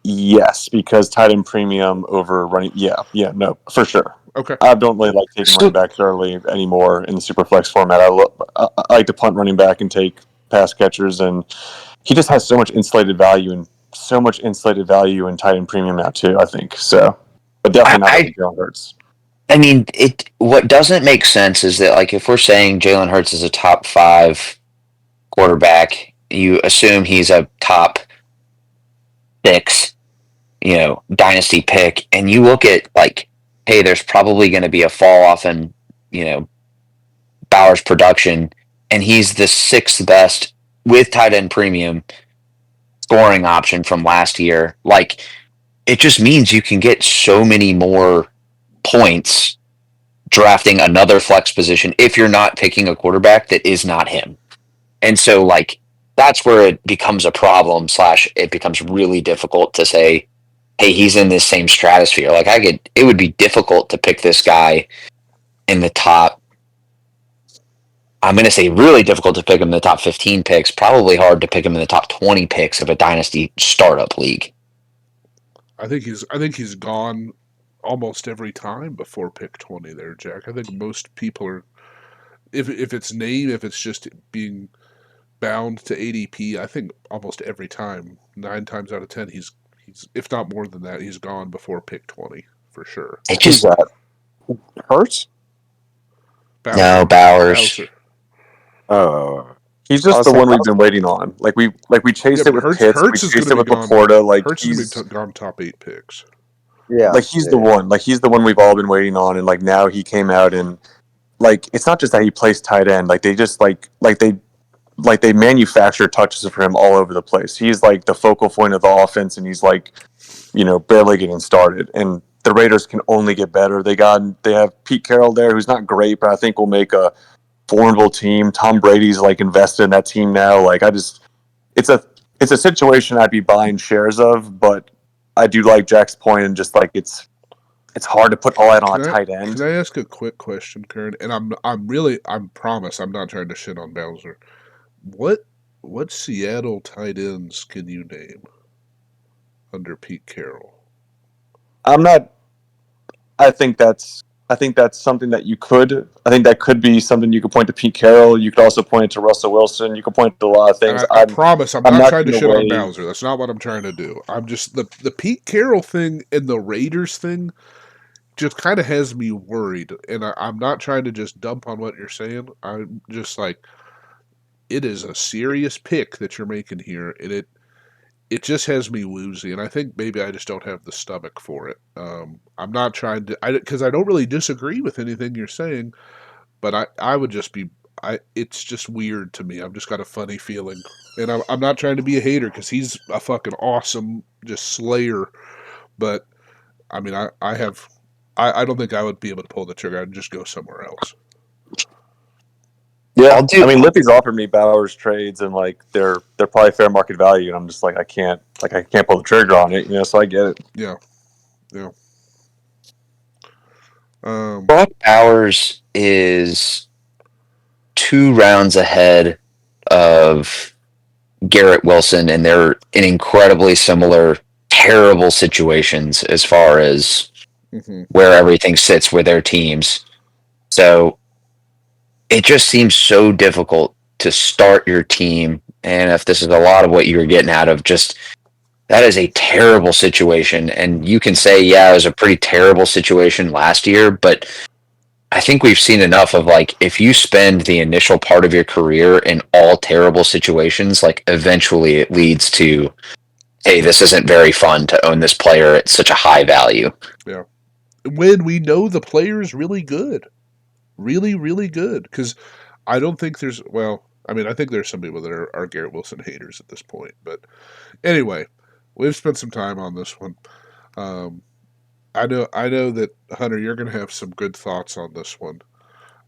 Yes, because tight end premium over running. Yeah, no, for sure. Okay. I don't really like taking running So backs early anymore in the Superflex format. I like to punt running back and take pass catchers, and he just has so much insulated value in tight end premium now too. I think so, but definitely not over I Jalen Hurts. I mean, what doesn't make sense is that like if we're saying Jalen Hurts is a top 5 quarterback, you assume he's a top 6, dynasty pick, and you look at like, hey, there's probably going to be a fall off in you know Bauer's production, and he's the 6th best with tight end premium scoring option from last year. Like, it just means you can get so many more points drafting another flex position if you're not picking a quarterback that is not him. And so, like, that's where it becomes a problem, slash, it becomes really difficult to say, hey, he's in this same stratosphere. Like, it would be difficult to pick this guy in the top. I'm going to say really difficult to pick him in the top 15 picks, probably hard to pick him in the top 20 picks of a dynasty startup league. I think he's gone almost every time before pick 20 there, Jack. I think most people are if it's name, if it's just being bound to ADP. I think almost every time, 9 times out of 10, he's if not more than that, he's gone before pick 20 for sure. It Who's just that? Hurts? no Bowser, Bowers. Oh, he's I just was the saying, one we've been waiting on. Like we Yeah, chased it but with Hertz Pitts, we Hertz is going chased to it be with gone. Laporta. Like Hertz is going to be gone top 8 picks. yeah, like he's yeah. the one. Like he's the one we've all been waiting on, and like now he came out and like it's not just that he plays tight end. Like they just they manufacture touches for him all over the place. He's like the focal point of the offense, and he's like barely getting started. And the Raiders can only get better. They have Pete Carroll there, who's not great, but I think will make a formidable team. Tom Brady's like invested in that team now. Like it's a situation I'd be buying shares of, but I do like Jack's point and just like it's hard to put all that on a tight Can end. I ask a quick question, Kern? And I'm promise I'm not trying to shit on Bowser. What Seattle tight ends can you name under Pete Carroll? I'm not. I think that's something that you could. I think that could be something you could point to Pete Carroll. You could also point to Russell Wilson. You could point to a lot of And things. I promise I'm I'm not not trying to going to shit on waive. Bowser. That's not what I'm trying to do. I'm just the Pete Carroll thing and the Raiders thing just kind of has me worried. And I'm not trying to just dump on what you're saying. I'm just like, it is a serious pick that you're making here, and it just has me woozy. And I think maybe I just don't have the stomach for it. I'm not trying to, because I don't really disagree with anything you're saying, but I would just be, it's just weird to me. I've just got a funny feeling. And I'm not trying to be a hater because he's a fucking awesome, just slayer. But I mean, I don't think I would be able to pull the trigger. I'd just go somewhere else. Yeah, I'll do. I mean, Lippy's offered me Bowers trades, and like they're probably fair market value, and I'm just like I can't pull the trigger on it, so I get it. Yeah, yeah. Um, Brock Bowers is 2 rounds ahead of Garrett Wilson, and they're in incredibly similar, terrible situations as far as mhm. where everything sits with their teams. So it just seems so difficult to start your team. And if this is a lot of what you were getting out of, just that is a terrible situation. And you can say, yeah, it was a pretty terrible situation last year, but I think we've seen enough of like if you spend the initial part of your career in all terrible situations, like eventually it leads to, hey, this isn't very fun to own this player at such a high value. Yeah. When we know the player is really good. Really, really good. Because I don't think there's, well, I mean, I think there's some people that are Garrett Wilson haters at this point. But anyway, we've spent some time on this one. Um, I know that, Hunter, you're going to have some good thoughts on this one.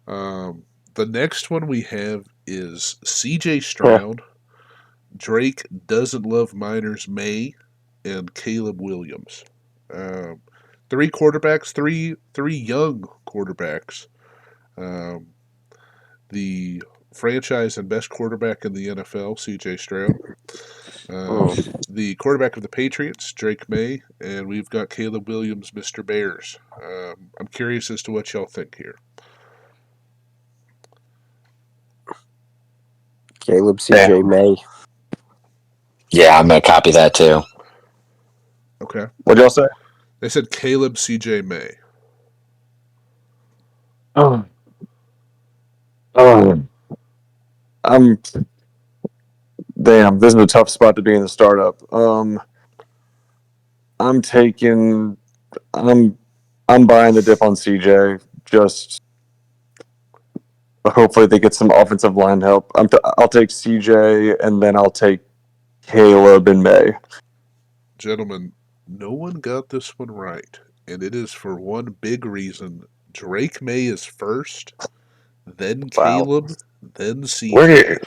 The next one we have is CJ Stroud, Drake Doesn't Love Miners May, and Caleb Williams. Um, three quarterbacks, three young quarterbacks. Um, the franchise and best quarterback in the NFL, C.J. Stroud. The quarterback of the Patriots, Drake May, and we've got Caleb Williams, Mr. Bears. I'm curious as to what y'all think here. Caleb C.J. May. Yeah, I'm going to copy that too. Okay. What y'all say? They said Caleb C.J. May. Oh, I'm damn. This is a tough spot to be in the startup. I'm taking. I'm buying the dip on CJ. Just hopefully they get some offensive line help. I'll take CJ and then I'll take Caleb and May. Gentlemen, no one got this one right, and it is for one big reason. Drake May is first, then Wow. Caleb, then CJ. Where,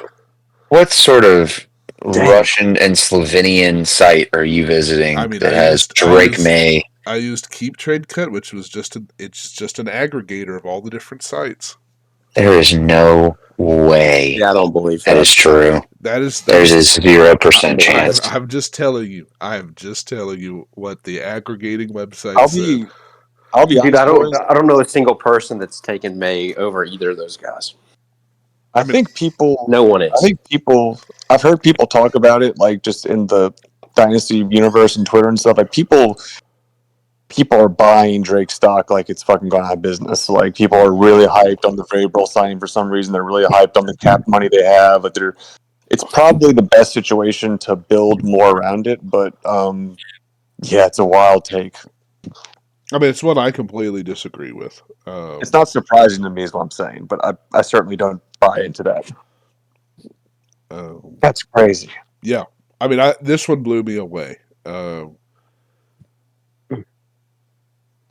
what sort of Damn. Russian and Slovenian site are you visiting I mean, that has Drake May? I used Keep Trade Cut, which was it's just an aggregator of all the different sites. There is no way Yeah, I don't believe that that. is true. There's There's a 0% chance. I'm just telling you. I'm just telling you what the aggregating website I'll said. be Dude, honest, boys. I don't know a single person that's taken May over either of those guys. I I mean, think people. No one I is. think people. I've heard people talk about it, like just in the Dynasty universe and Twitter and stuff. Like people are buying Drake stock like it's fucking gone out of business. Like people are really hyped on the Vrabel signing for some reason. They're really hyped on the cap money they have. Like it's probably the best situation to build more around it. But yeah, it's a wild take. I mean, it's one I completely disagree with. It's not surprising to me, is what I'm saying. But I certainly don't buy into that. That's crazy. Yeah, I mean, this one blew me away.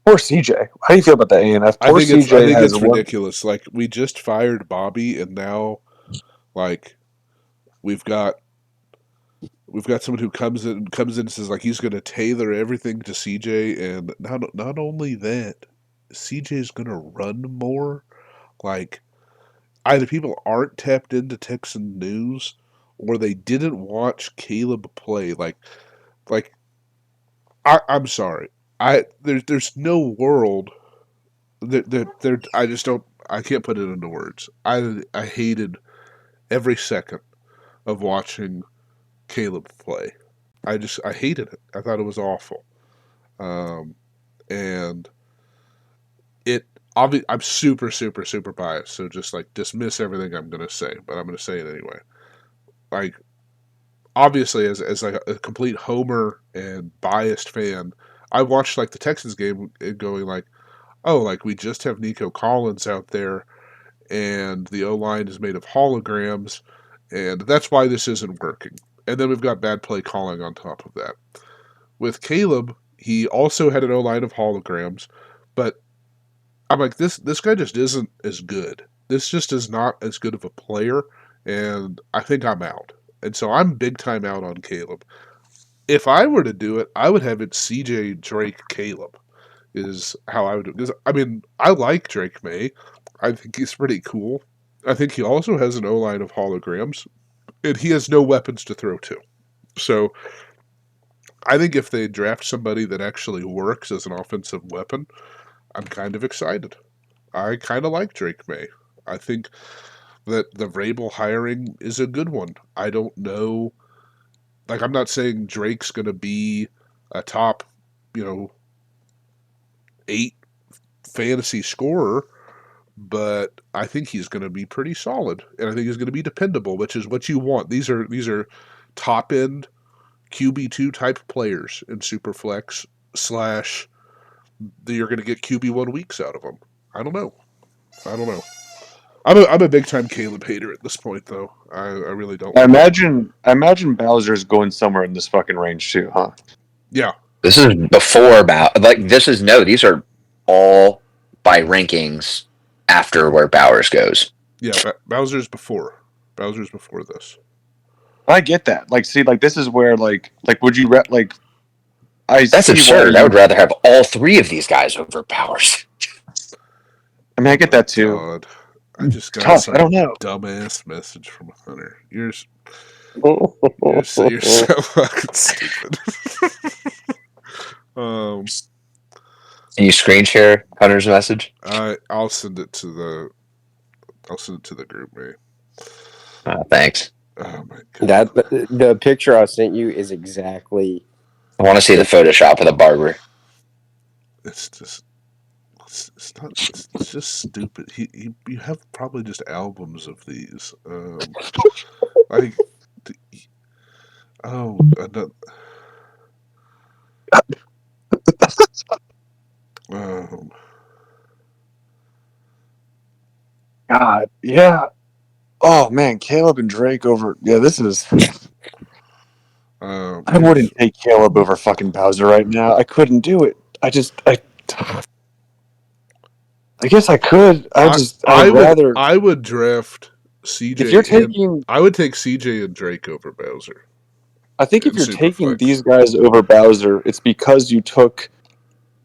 Poor CJ. How do you feel about that, ANF? I Poor think CJ has it's one. ridiculous. Like we just fired Bobby, and now, like, we've got someone who comes in and says like he's going to tailor everything to CJ, and not only that, CJ's going to run more. Like either people aren't tapped into Texan news, or they didn't watch Caleb play. Like I'm sorry, there's no world that there. I just don't. I can't put it into words. I hated every second of watching Caleb play. I hated it. I thought it was awful. Um, and it I'm super biased, so just like dismiss everything I'm gonna say, but I'm gonna say it anyway. Like obviously, as like a complete homer and biased fan, I watched like the Texans game and going like, oh, like we just have Nico Collins out there, and the O line is made of holograms, and that's why this isn't working. And then we've got bad play calling on top of that. With Caleb, he also had an O line of holograms, but I'm like this guy just isn't as good. This just is not as good of a player, and I think I'm out. And so I'm big time out on Caleb. If I were to do it, I would have it CJ Drake Caleb is how I would do it. Because I mean, I like Drake May. I think he's pretty cool. I think he also has an O line of holograms, and he has no weapons to throw to. So I think if they draft somebody that actually works as an offensive weapon, I'm kind of excited. I kind of like Drake May. I think that the Vrabel hiring is a good one. I don't know. Like, I'm not saying Drake's going to be a top, 8 fantasy scorer, but I think he's going to be pretty solid, and I think he's going to be dependable, which is what you want. These are top end QB2 type players in Superflex slash you're going to get QB1 weeks out of them. I don't know. I'm a big time Caleb hater at this point, though. I really don't I like it. imagine Bowser's going somewhere in this fucking range too, huh? Yeah, This is before about like this is no. These are all by rankings after where Bowers goes. yeah. Bowser's before. Bowser's before this. I get that. Like, see, like this is where like would you like? I That's see why absurd. I you. would rather have all three of these guys over Bowers. I mean, I get Oh that too. God, I just got Tough. I some don't know. dumbass message from Hunter. You're so fucking stupid. um, Can you screen share Hunter's message? I'll send it to the group, man. Thanks. Oh my That God, the picture I sent you is exactly. I want to see the Photoshop of the barber. it's just. It's not. It's just stupid. You have probably just albums of these. Like, oh, um, God, yeah. Oh man, Caleb and Drake over. Yeah, this is. I here's wouldn't take Caleb over fucking Bowser right now. I couldn't do it. I guess I could. I would rather. I would draft If you're CJ and taking, I would take CJ and Drake over Bowser I think in if you're taking Superflex. these guys over Bowser, it's because you took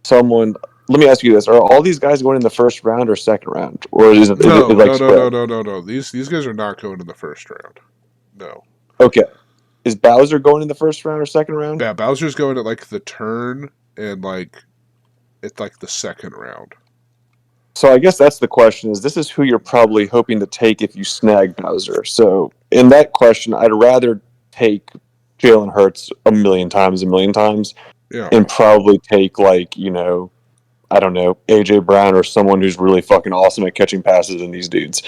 someone. Let me ask you this: are all these guys going in the first round or second round, or is it No, like no, no, no, spread? no, no, no. These guys are not going in the first round. No. Okay, is Bowser going in the first round or second round? Yeah, Bowser's going at like the turn and like it's like the second round. So I guess that's the question: is this is who you're probably hoping to take if you snag Bowser? So in that question, I'd rather take Jalen Hurts a million times, Yeah. and probably take I don't know, AJ Brown or someone who's really fucking awesome at catching passes in these dudes.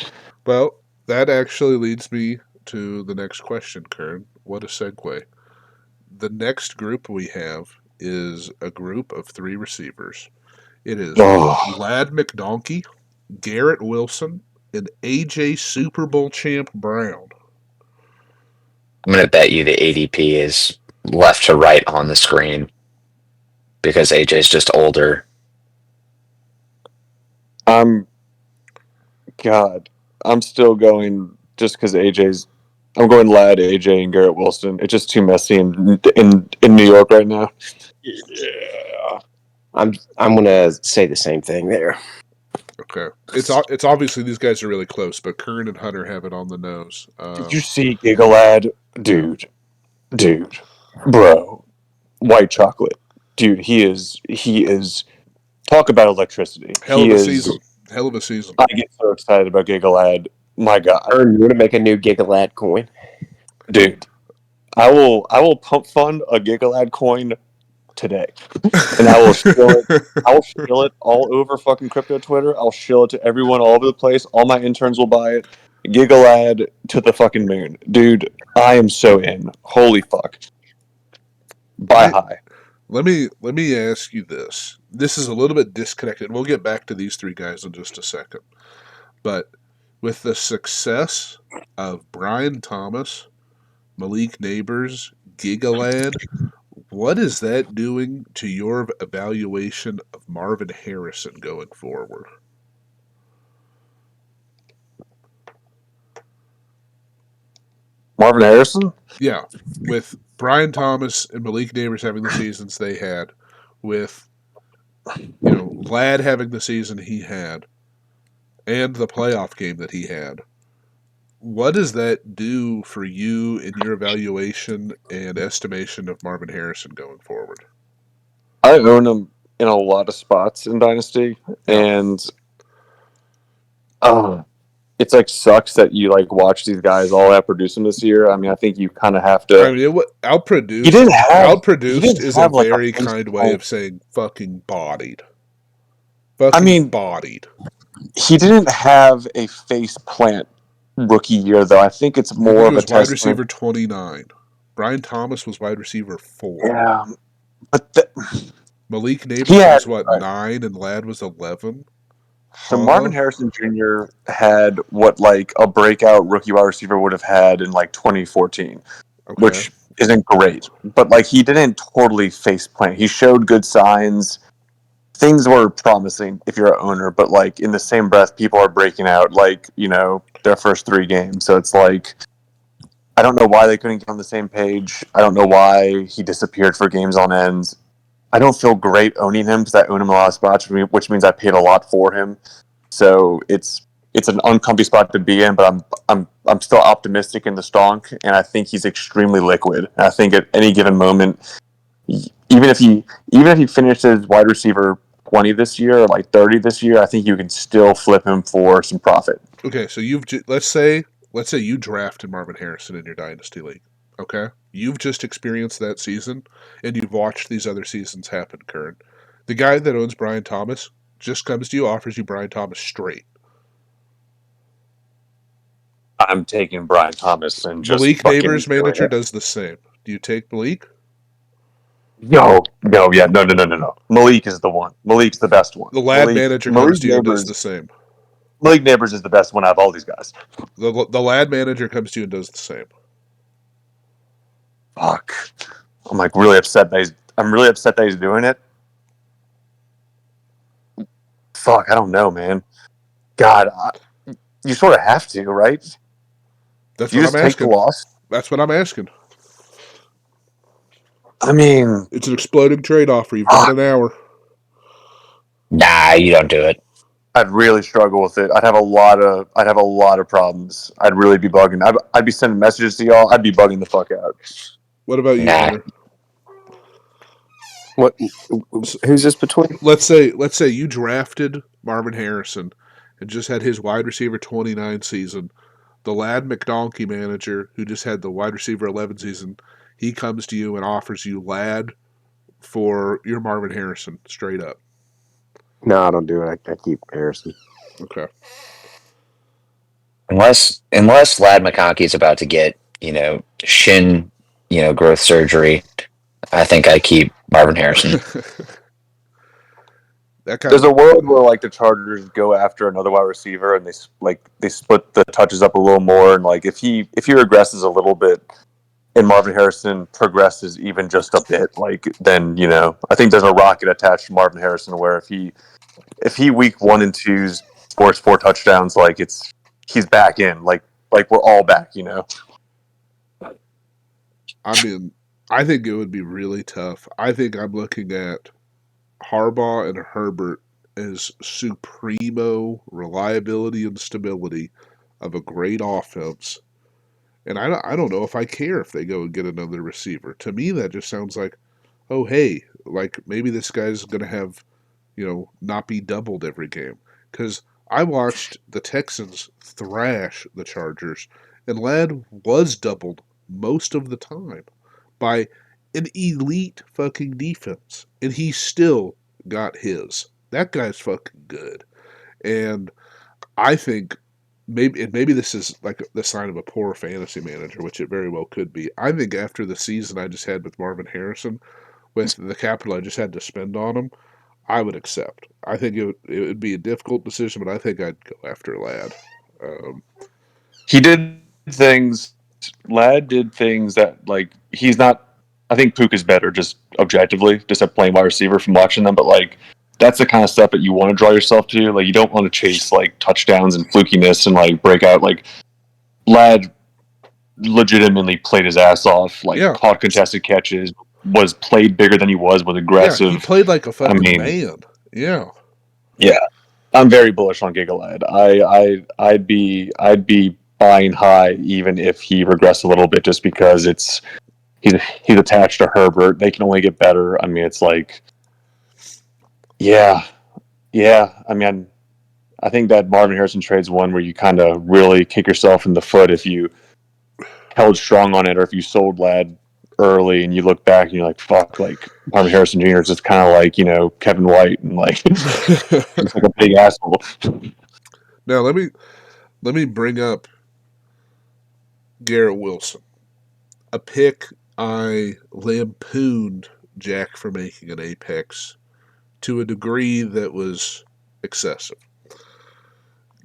Well, that actually leads me to the next question, Kern. What a segue. The next group we have is a group of 3 receivers. It is Oh, Lad McDonkey, Garrett Wilson, and AJ Super Bowl champ Brown. I'm going to bet you the ADP is left to right on the screen because AJ's just older. I'm God. I'm still going just because AJ's. I'm going Lad, AJ, and Garrett Wilson. It's just too messy in New York right now. Yeah. I'm gonna say the same thing there. Okay. It's obviously these guys are really close, but Kern and Hunter have it on the nose. Did you see Gigalad? Dude, bro, white chocolate. Dude, he is. Talk about electricity. Hell He of a is. season. Hell of a season. I get so excited about Gigalad. My God, Ern, you want to make a new Gigalad coin? dude, I will pump fund a Gigalad coin today, and I will shill it. I will shill it all over fucking crypto Twitter. I'll shill it to everyone all over the place. All my interns will buy it. Gigalad to the fucking moon, dude. I am so in. Holy fuck. Buy high. Let me ask you this. This is a little bit disconnected. We'll get back to these 3 guys in just a second. But with the success of Brian Thomas, Malik Neighbors, Gigalad, what is that doing to your evaluation of Marvin Harrison going forward? Marvin Harrison? Yeah, with Brian Thomas and Malik Neighbors having the seasons they had, with Lad having the season he had, and the playoff game that he had, what does that do for you in your evaluation and estimation of Marvin Harrison going forward? I own him in a lot of spots in Dynasty, Yeah. and it's like sucks that you like watch these guys all out producing this year. I mean, I think you kind of have to. I mean, outproduced. He didn't Is a have like a very face kind way plant. of saying fucking bodied. I mean, Bodied. he didn't have a face plant rookie year though. I think it's He more of a was wide testament. receiver 29. Brian Thomas was wide receiver 4. Yeah, but Malik Neighbors he had was what, 9, and Lad was 11. so Marvin Harrison Jr. had what like a breakout rookie wide receiver would have had in like 2014, Okay. which isn't great. But like he didn't totally face plant. He showed good signs. Things were promising if you're an owner, but like in the same breath, people are breaking out like their first 3 games. So it's like I don't know why they couldn't get on the same page. I don't know why he disappeared for games on end. I don't feel great owning him because I own him a lot of spots, which means I paid a lot for him. So it's an uncomfy spot to be in, but I'm still optimistic in the stonk, and I think he's extremely liquid. And I think at any given moment, even if he finishes wide receiver 20 this year or like 30 this year, I think you can still flip him for some profit. Okay, so let's say you drafted Marvin Harrison in your dynasty league. Okay, you've just experienced that season, and you've watched these other seasons happen. Kern, the guy that owns Brian Thomas, just comes to you, offers you Brian Thomas straight. I'm taking Brian Thomas and just Malik fucking Neighbors' doing manager it. does the same. Do you take Malik? No. Malik is the one. Malik's the best one. The Lad manager comes to you and does the same. Malik Neighbors is the best one out of all these guys. The Lad manager comes to you and does the same. Fuck. I'm like really upset that he's doing it. Fuck, I don't know, man. God, you sort of have to, right? That's You what just I'm take asking. the loss. That's what I'm asking. I mean, It's an exploding trade offer. You've got an hour. Nah, you don't do it. I'd really struggle with it. I'd have a lot of problems. I'd really be bugging. I'd be sending messages to y'all. I'd be bugging the fuck out. What about you, Nah. Hunter? What? Who's this between? Let's say you drafted Marvin Harrison and just had his wide receiver 29 season. The Lad McDonkey manager, who just had the wide receiver 11 season, he comes to you and offers you Lad for your Marvin Harrison straight up. No, I don't do it. I keep Harrison. Okay. Unless Lad McConkey's about to get, shin, growth surgery, I think I keep Marvin Harrison. There's a world where like the Chargers go after another wide receiver and they split the touches up a little more, and like if he regresses a little bit and Marvin Harrison progresses even just a bit, like then I think there's a rocket attached to Marvin Harrison where if he week 1 and 2 scores 4 touchdowns, like he's back in, like we're all back. I mean, I think it would be really tough. I think I'm looking at Harbaugh and Herbert as supremo reliability and stability of a great offense. And I don't know if I care if they go and get another receiver. To me, that just sounds like, oh, hey, like maybe this guy's going to have, not be doubled every game. Because I watched the Texans thrash the Chargers, and Ladd was doubled most of the time by an elite fucking defense. And he still got his. That guy's fucking good. And I think maybe this is like the sign of a poor fantasy manager, which it very well could be. I think after the season I just had with Marvin Harrison, with the capital I just had to spend on him, I would accept. I think it would be a difficult decision, but I think I'd go after Ladd. He did things. Ladd did things that like he's not. I think Puka is better just objectively, just at playing wide receiver from watching them. But like that's the kind of stuff that you want to draw yourself to. Like you don't want to chase like touchdowns and flukiness and like break out. Like Ladd legitimately played his ass off. Like caught contested catches, was played bigger than he was aggressive. Yeah, he played like a fucking man. Yeah. Yeah. I'm very bullish on Giga Ladd. I'd be buying high even if he regressed a little bit, just because he's attached to Herbert. They can only get better. I mean, it's like, yeah. I mean, I think that Marvin Harrison trade's one where you kind of really kick yourself in the foot if you held strong on it, or if you sold Ladd early and you look back and you're like, fuck, like Marvin Harrison Jr. is just kind of like, Kevin White and like he's like a big asshole. Now let me bring up Garrett Wilson, a pick I lampooned Jack for making an apex to a degree that was excessive.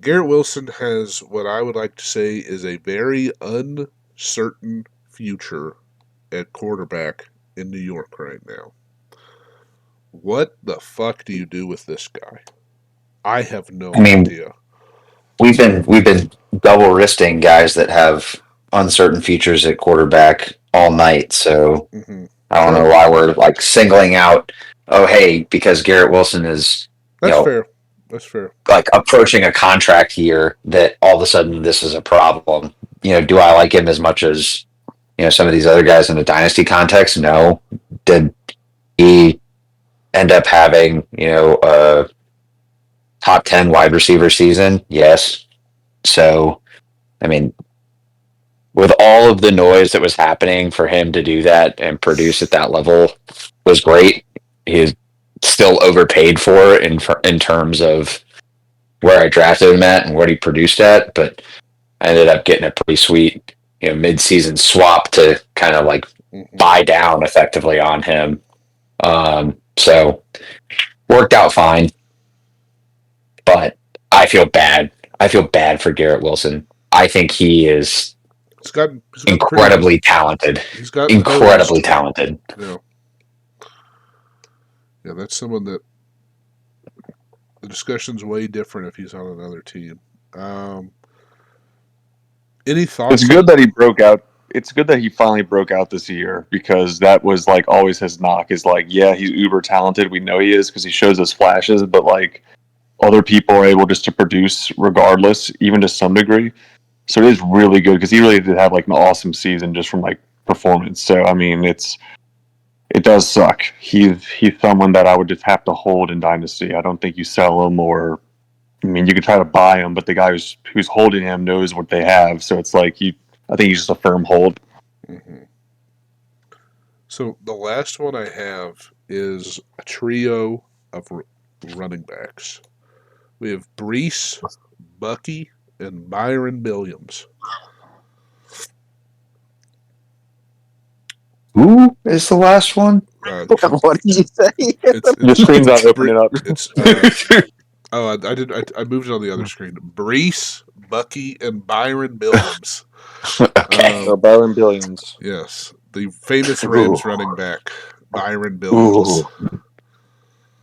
Garrett Wilson has what I would like to say is a very uncertain future at quarterback in New York right now. What the fuck do you do with this guy? I have no idea. We've been double wristing guys that have uncertain futures at quarterback all night, so I don't know why we're like singling out, oh hey, because Garrett Wilson is fair. That's fair. Like approaching a contract year, that all of a sudden this is a problem. Do I like him as much as some of these other guys in the dynasty context? No. Did he end up having a top 10 wide receiver season? Yes. So, I mean, with all of the noise that was happening, for him to do that and produce at that level was great. He's still overpaid for it in terms of where I drafted him at and what he produced at, but I ended up getting a pretty sweet mid-season swap to kind of like buy down effectively on him. So worked out fine, but I feel bad. I feel bad for Garrett Wilson. I think he is he's got incredibly talented. He's got incredibly talented. Yeah, that's someone that the discussion's way different if he's on another team. Any thoughts? It's good that he broke out. It's good that he finally broke out this year, because that was like always his knock, is like, yeah, he's uber talented. We know he is because he shows us flashes, but like other people are able just to produce regardless, even to some degree. So it is really good because he really did have like an awesome season just from like performance. So I mean, It does suck. He's someone that I would just have to hold in Dynasty. I don't think you sell him, or I mean, you could try to buy him, but the guy who's holding him knows what they have. So it's like I think he's just a firm hold. Mm-hmm. So the last one I have is a trio of running backs. We have Brees, Bucky, and Byron Williams. Who is the last one? What did you say? Your screen's not opening up. It's I moved it on the other screen. Brees, Bucky, and Byron Williams. Okay. So Byron Billions. Yes, the famous Rams running back, Byron Ooh. Williams.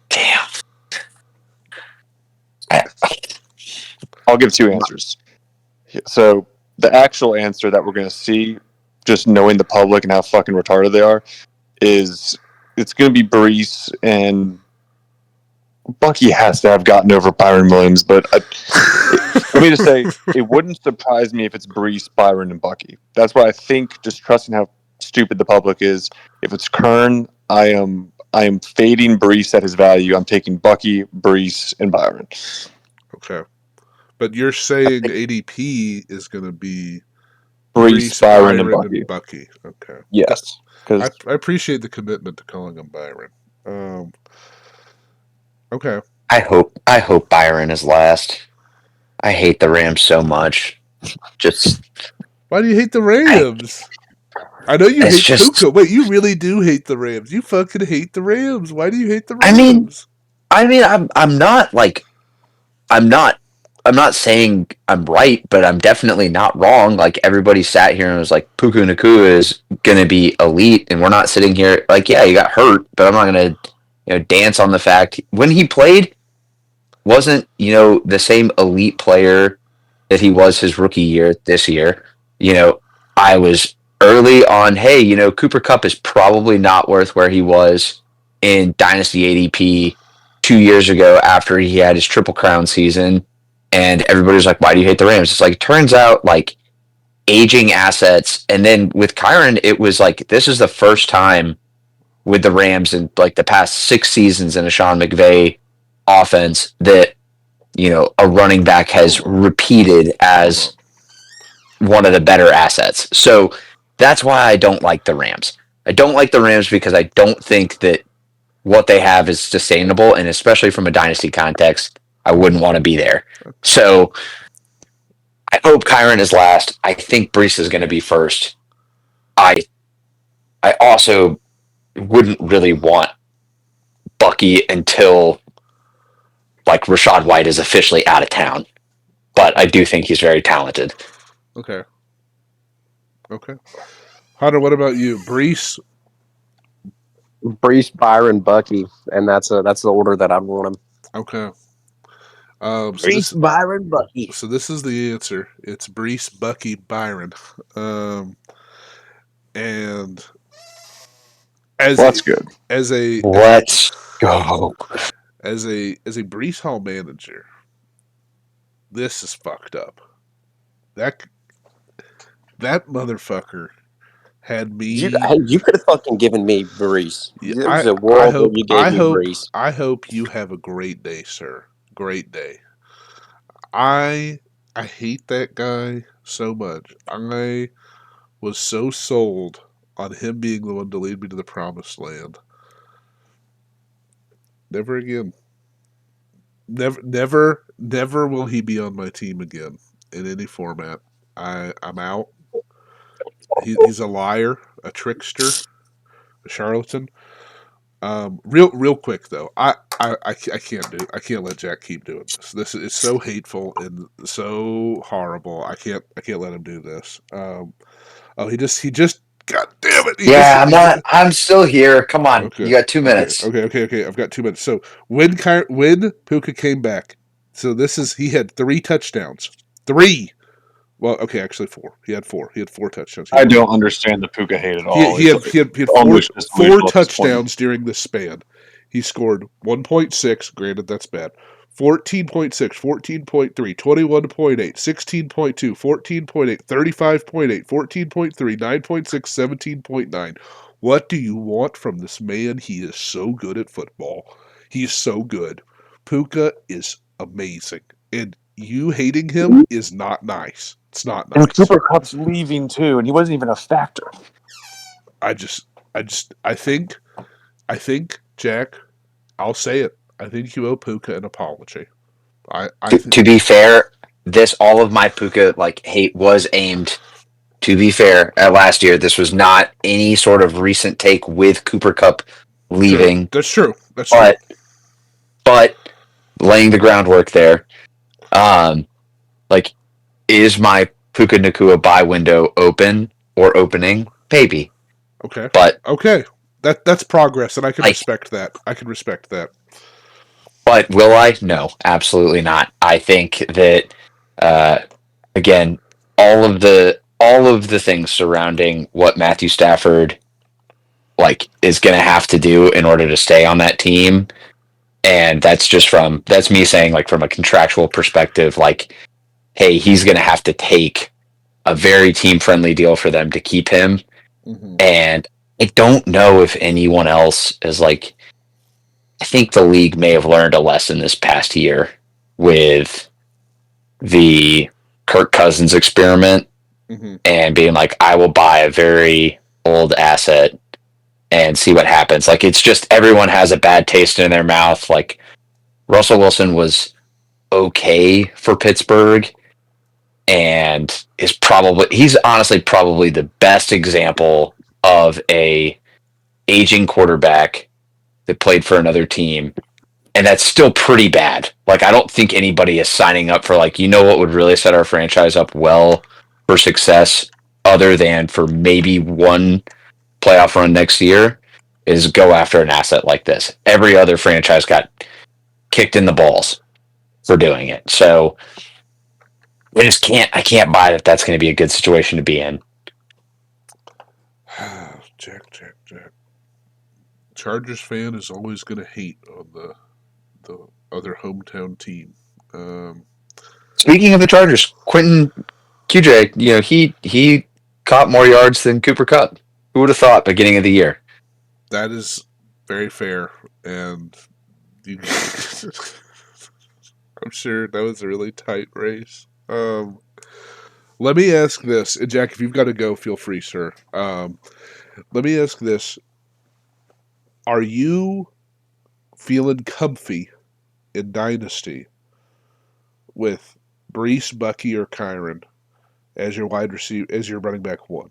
Damn. I'll give two answers. So the actual answer that we're going to see, just knowing the public and how fucking retarded they are, is it's going to be Brees, and Bucky has to have gotten over Byron Williams. But let me just say, it wouldn't surprise me if it's Brees, Byron, and Bucky. That's why I think, just trusting how stupid the public is, if it's Kern, I am fading Brees at his value. I'm taking Bucky, Brees, and Byron. Okay, but you're saying ADP is going to be Brees, Byron, and Bucky. Okay. Yes, because I appreciate the commitment to calling him Byron. Okay. I hope Byron is last. I hate the Rams so much. Just Why do you hate the Rams? I know you hate Puka. Wait, you really do hate the Rams. You fucking hate the Rams. Why do you hate the Rams? I'm not saying I'm right, but I'm definitely not wrong. Like, everybody sat here and was like, Puka Nacua is gonna be elite, and we're not sitting here like, yeah, he got hurt, but I'm not gonna dance on the fact when he played wasn't the same elite player that he was his rookie year this year. I was early on, hey, Cooper Kupp is probably not worth where he was in Dynasty ADP 2 years ago after he had his Triple Crown season. And everybody was like, why do you hate the Rams? It's like, it turns out, like, aging assets. And then with Kyron, it was like, this is the first time with the Rams in like the past 6 seasons in a Sean McVay offense that, a running back has repeated as one of the better assets. So that's why I don't like the Rams. I don't like the Rams because I don't think that what they have is sustainable, and especially from a dynasty context, I wouldn't want to be there. So I hope Kyron is last. I think Brees is going to be first. I also wouldn't really want Bucky until like Rachaad White is officially out of town. But I do think he's very talented. Okay. Hunter, what about you? Brees, Byron, Bucky, and that's the order that I want him. Okay. Brees, Byron, Bucky. So this is the answer. It's Brees, Bucky, Byron. And that's good. Let's go. As a Brees Hall manager, this is fucked up. That motherfucker had me. You could have fucking given me Brees. There's a world where you gave me Brees. I hope you have a great day, sir. Great day. I hate that guy so much. I was so sold on him being the one to lead me to the promised land. Never again. Never will he be on my team again in any format. I'm out. He's a liar, a trickster, a charlatan. Real quick though, I can't let Jack keep doing this. This is so hateful and so horrible. I can't let him do this. He just God damn it! I'm still here. Come on, okay, you got 2 minutes. Okay. I've got 2 minutes. So when Puka came back, so he had 3 touchdowns. 3. Well, okay, actually 4. He had 4. He had 4 touchdowns. I don't understand the Puka hate at all. He had 4 touchdowns during this span. He scored 1.6. Granted, that's bad. 14.6, 14.3, 21.8, 16.2, 14.8, 35.8, 14.3, 9.6, 17.9, What do you want from this man? He is so good at football. He is so good. Puka is amazing. And you hating him is not nice. It's not And nice. Cooper Cup's leaving too, and he wasn't even a factor. I think, Jack, I'll say it. I think you owe Puka an apology. To be fair, all of my Puka hate was aimed. To be fair, at last year, this was not any sort of recent take with Cooper Cup leaving, That's true. That's true. but laying the groundwork there. Is my Puka Nakua buy window open or opening? Maybe, Okay. but Okay. That's progress, and I can Like- respect that. I can respect that. but will I? No, absolutely not. I think that again, all of the things surrounding what Matthew Stafford is going to have to do in order to stay on that team, and that's me saying from a contractual perspective, hey, he's going to have to take a very team friendly deal for them to keep him. Mm-hmm. And I don't know if anyone else is I think the league may have learned a lesson this past year with the Kirk Cousins experiment and being I will buy a very old asset and see what happens. It's just everyone has a bad taste in their mouth. Russell Wilson was okay for Pittsburgh and he's honestly probably the best example of a aging quarterback that played for another team, and that's still pretty bad. I don't think anybody is signing up for what would really set our franchise up well for success other than for maybe one playoff run next year is go after an asset like this. Every other franchise got kicked in the balls for doing it. So I can't buy that that's going to be a good situation to be in. Jack. Chargers fan is always going to hate on the other hometown team. Speaking of the Chargers, Quentin QJ, he caught more yards than Cooper Kupp. Who would have thought beginning of the year? That is very fair, and I'm sure that was a really tight race. Let me ask this, and Jack, if you've got to go, feel free, sir. Let me ask this: are you feeling comfy in Dynasty with Brees, Bucky, or Kyron as your wide receiver, as your running back one?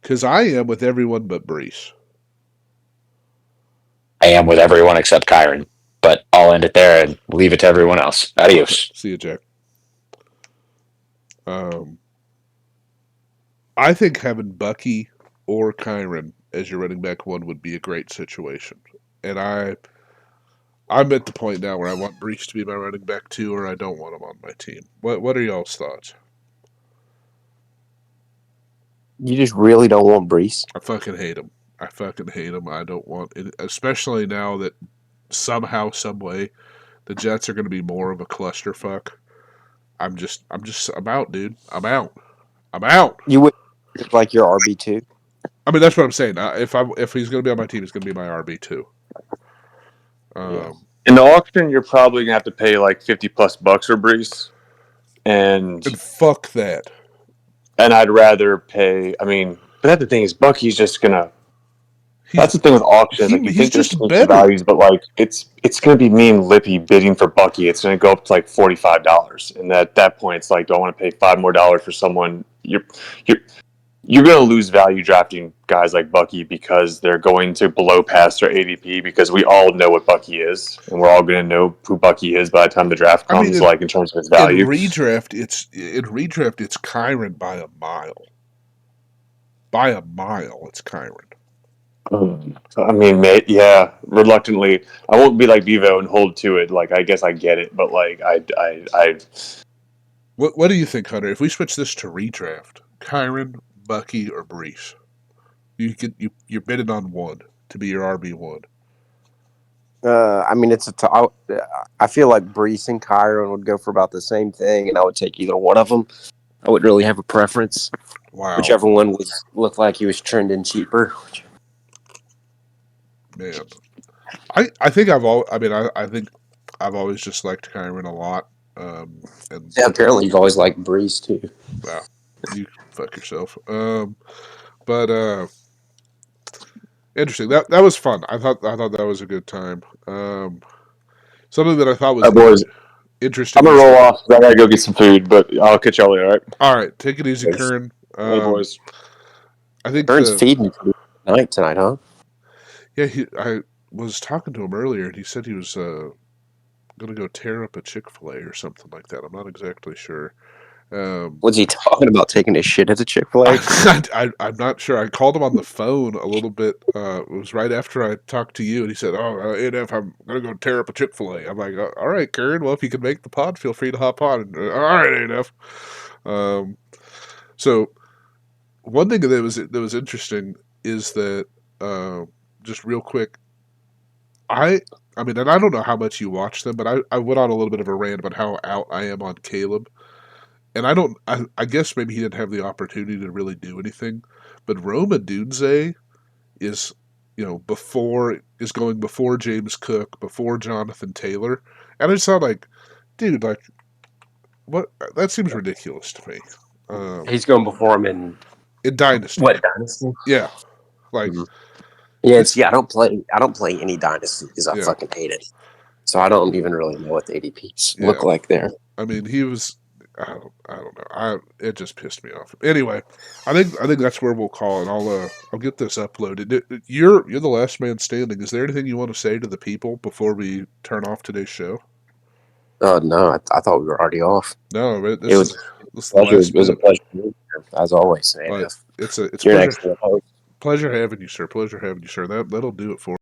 Because I am with everyone but Brees. I am with everyone except Kyron, but I'll end it there and leave it to everyone else. Adios. See you, Jack. I think having Bucky or Kyron as your running back one would be a great situation. And I'm at the point now where I want Brees to be my running back two, or I don't want him on my team. What are y'all's thoughts? You just really don't want Brees? I fucking hate him. I don't want it, especially now that somehow, some way, the Jets are going to be more of a clusterfuck. I'm out, dude. I'm out. You would like your RB2? I mean, that's what I'm saying. If he's going to be on my team, he's going to be my RB2. In the auction, you're probably gonna have to pay $50+ for Brees, and fuck that. And I'd rather pay. I mean, but that's the thing is, Bucky's just gonna. That's the thing with auctions. You think there's sneaky values, but it's gonna be me and Lippy bidding for Bucky. It's gonna go up to $45, and at that point, it's do I want to pay $5 more for someone? You're going to lose value drafting guys like Bucky because they're going to blow past their ADP because we all know what Bucky is, and we're all going to know who Bucky is by the time the draft comes. In terms of his value, in redraft, it's Kyron by a mile. By a mile, it's Kyron. I mean, yeah, reluctantly, I won't be like Bevo and hold to it. I guess I get it, but I. What do you think, Hunter? If we switch this to redraft, Kyron, Bucky, or Brees, you're bidding on one to be your RB1. I mean, I feel like Brees and Kyron would go for about the same thing, and I would take either one of them. I wouldn't really have a preference. Wow, whichever one looked like he was trending cheaper. man. I think I think I've always just liked Kyron a lot. And Yeah, apparently you've always liked Breeze too. wow, you fuck yourself. But interesting. That was fun. I thought that was a good time. Something that I thought was All right, boys. interesting I'm gonna is roll that. off. I gotta go get some food, but I'll catch y'all later. All right. All right, take it easy, Kern. Hey, boys. I think Ern's feeding you tonight, huh? yeah. I was talking to him earlier, and he said he was gonna go tear up a Chick-fil-A or something like that. I'm not exactly sure. Was he talking about taking his shit at a Chick-fil-A? I'm not sure. I called him on the phone a little bit. It was right after I talked to you, and he said, "Oh, NF, I'm gonna go tear up a Chick-fil-A." I'm like, "All right, Karen. Well, if you can make the pod, feel free to hop on." And, all right, NF. So one thing that was interesting is that just real quick, I I mean, and I don't know how much you watch them, but I went on a little bit of a rant about how out I am on Caleb. And I guess maybe he didn't have the opportunity to really do anything, but Roma Dunze is, is going before James Cook, before Jonathan Taylor. And I just thought, like, dude, like, what? That seems ridiculous to me. He's going before him In Dynasty. what, Dynasty? Yeah. Like, Mhm. Yeah, this, I don't play any Dynasty because I yeah. fucking hate it. So I don't even really know what the ADPs Yeah. look like there. I mean, he was. I don't know. It just pissed me off. Anyway, I think that's where we'll call it. I'll get this uploaded. You're the last man standing. Is there anything you want to say to the people before we turn off today's show? Oh no, I thought we were already off. No, It was this is the pleasure. last It was a bit. pleasure being here, as always. But AF. it's You're an pleasure excellent host. pleasure having you, sir. Pleasure having you, sir. That'll do it for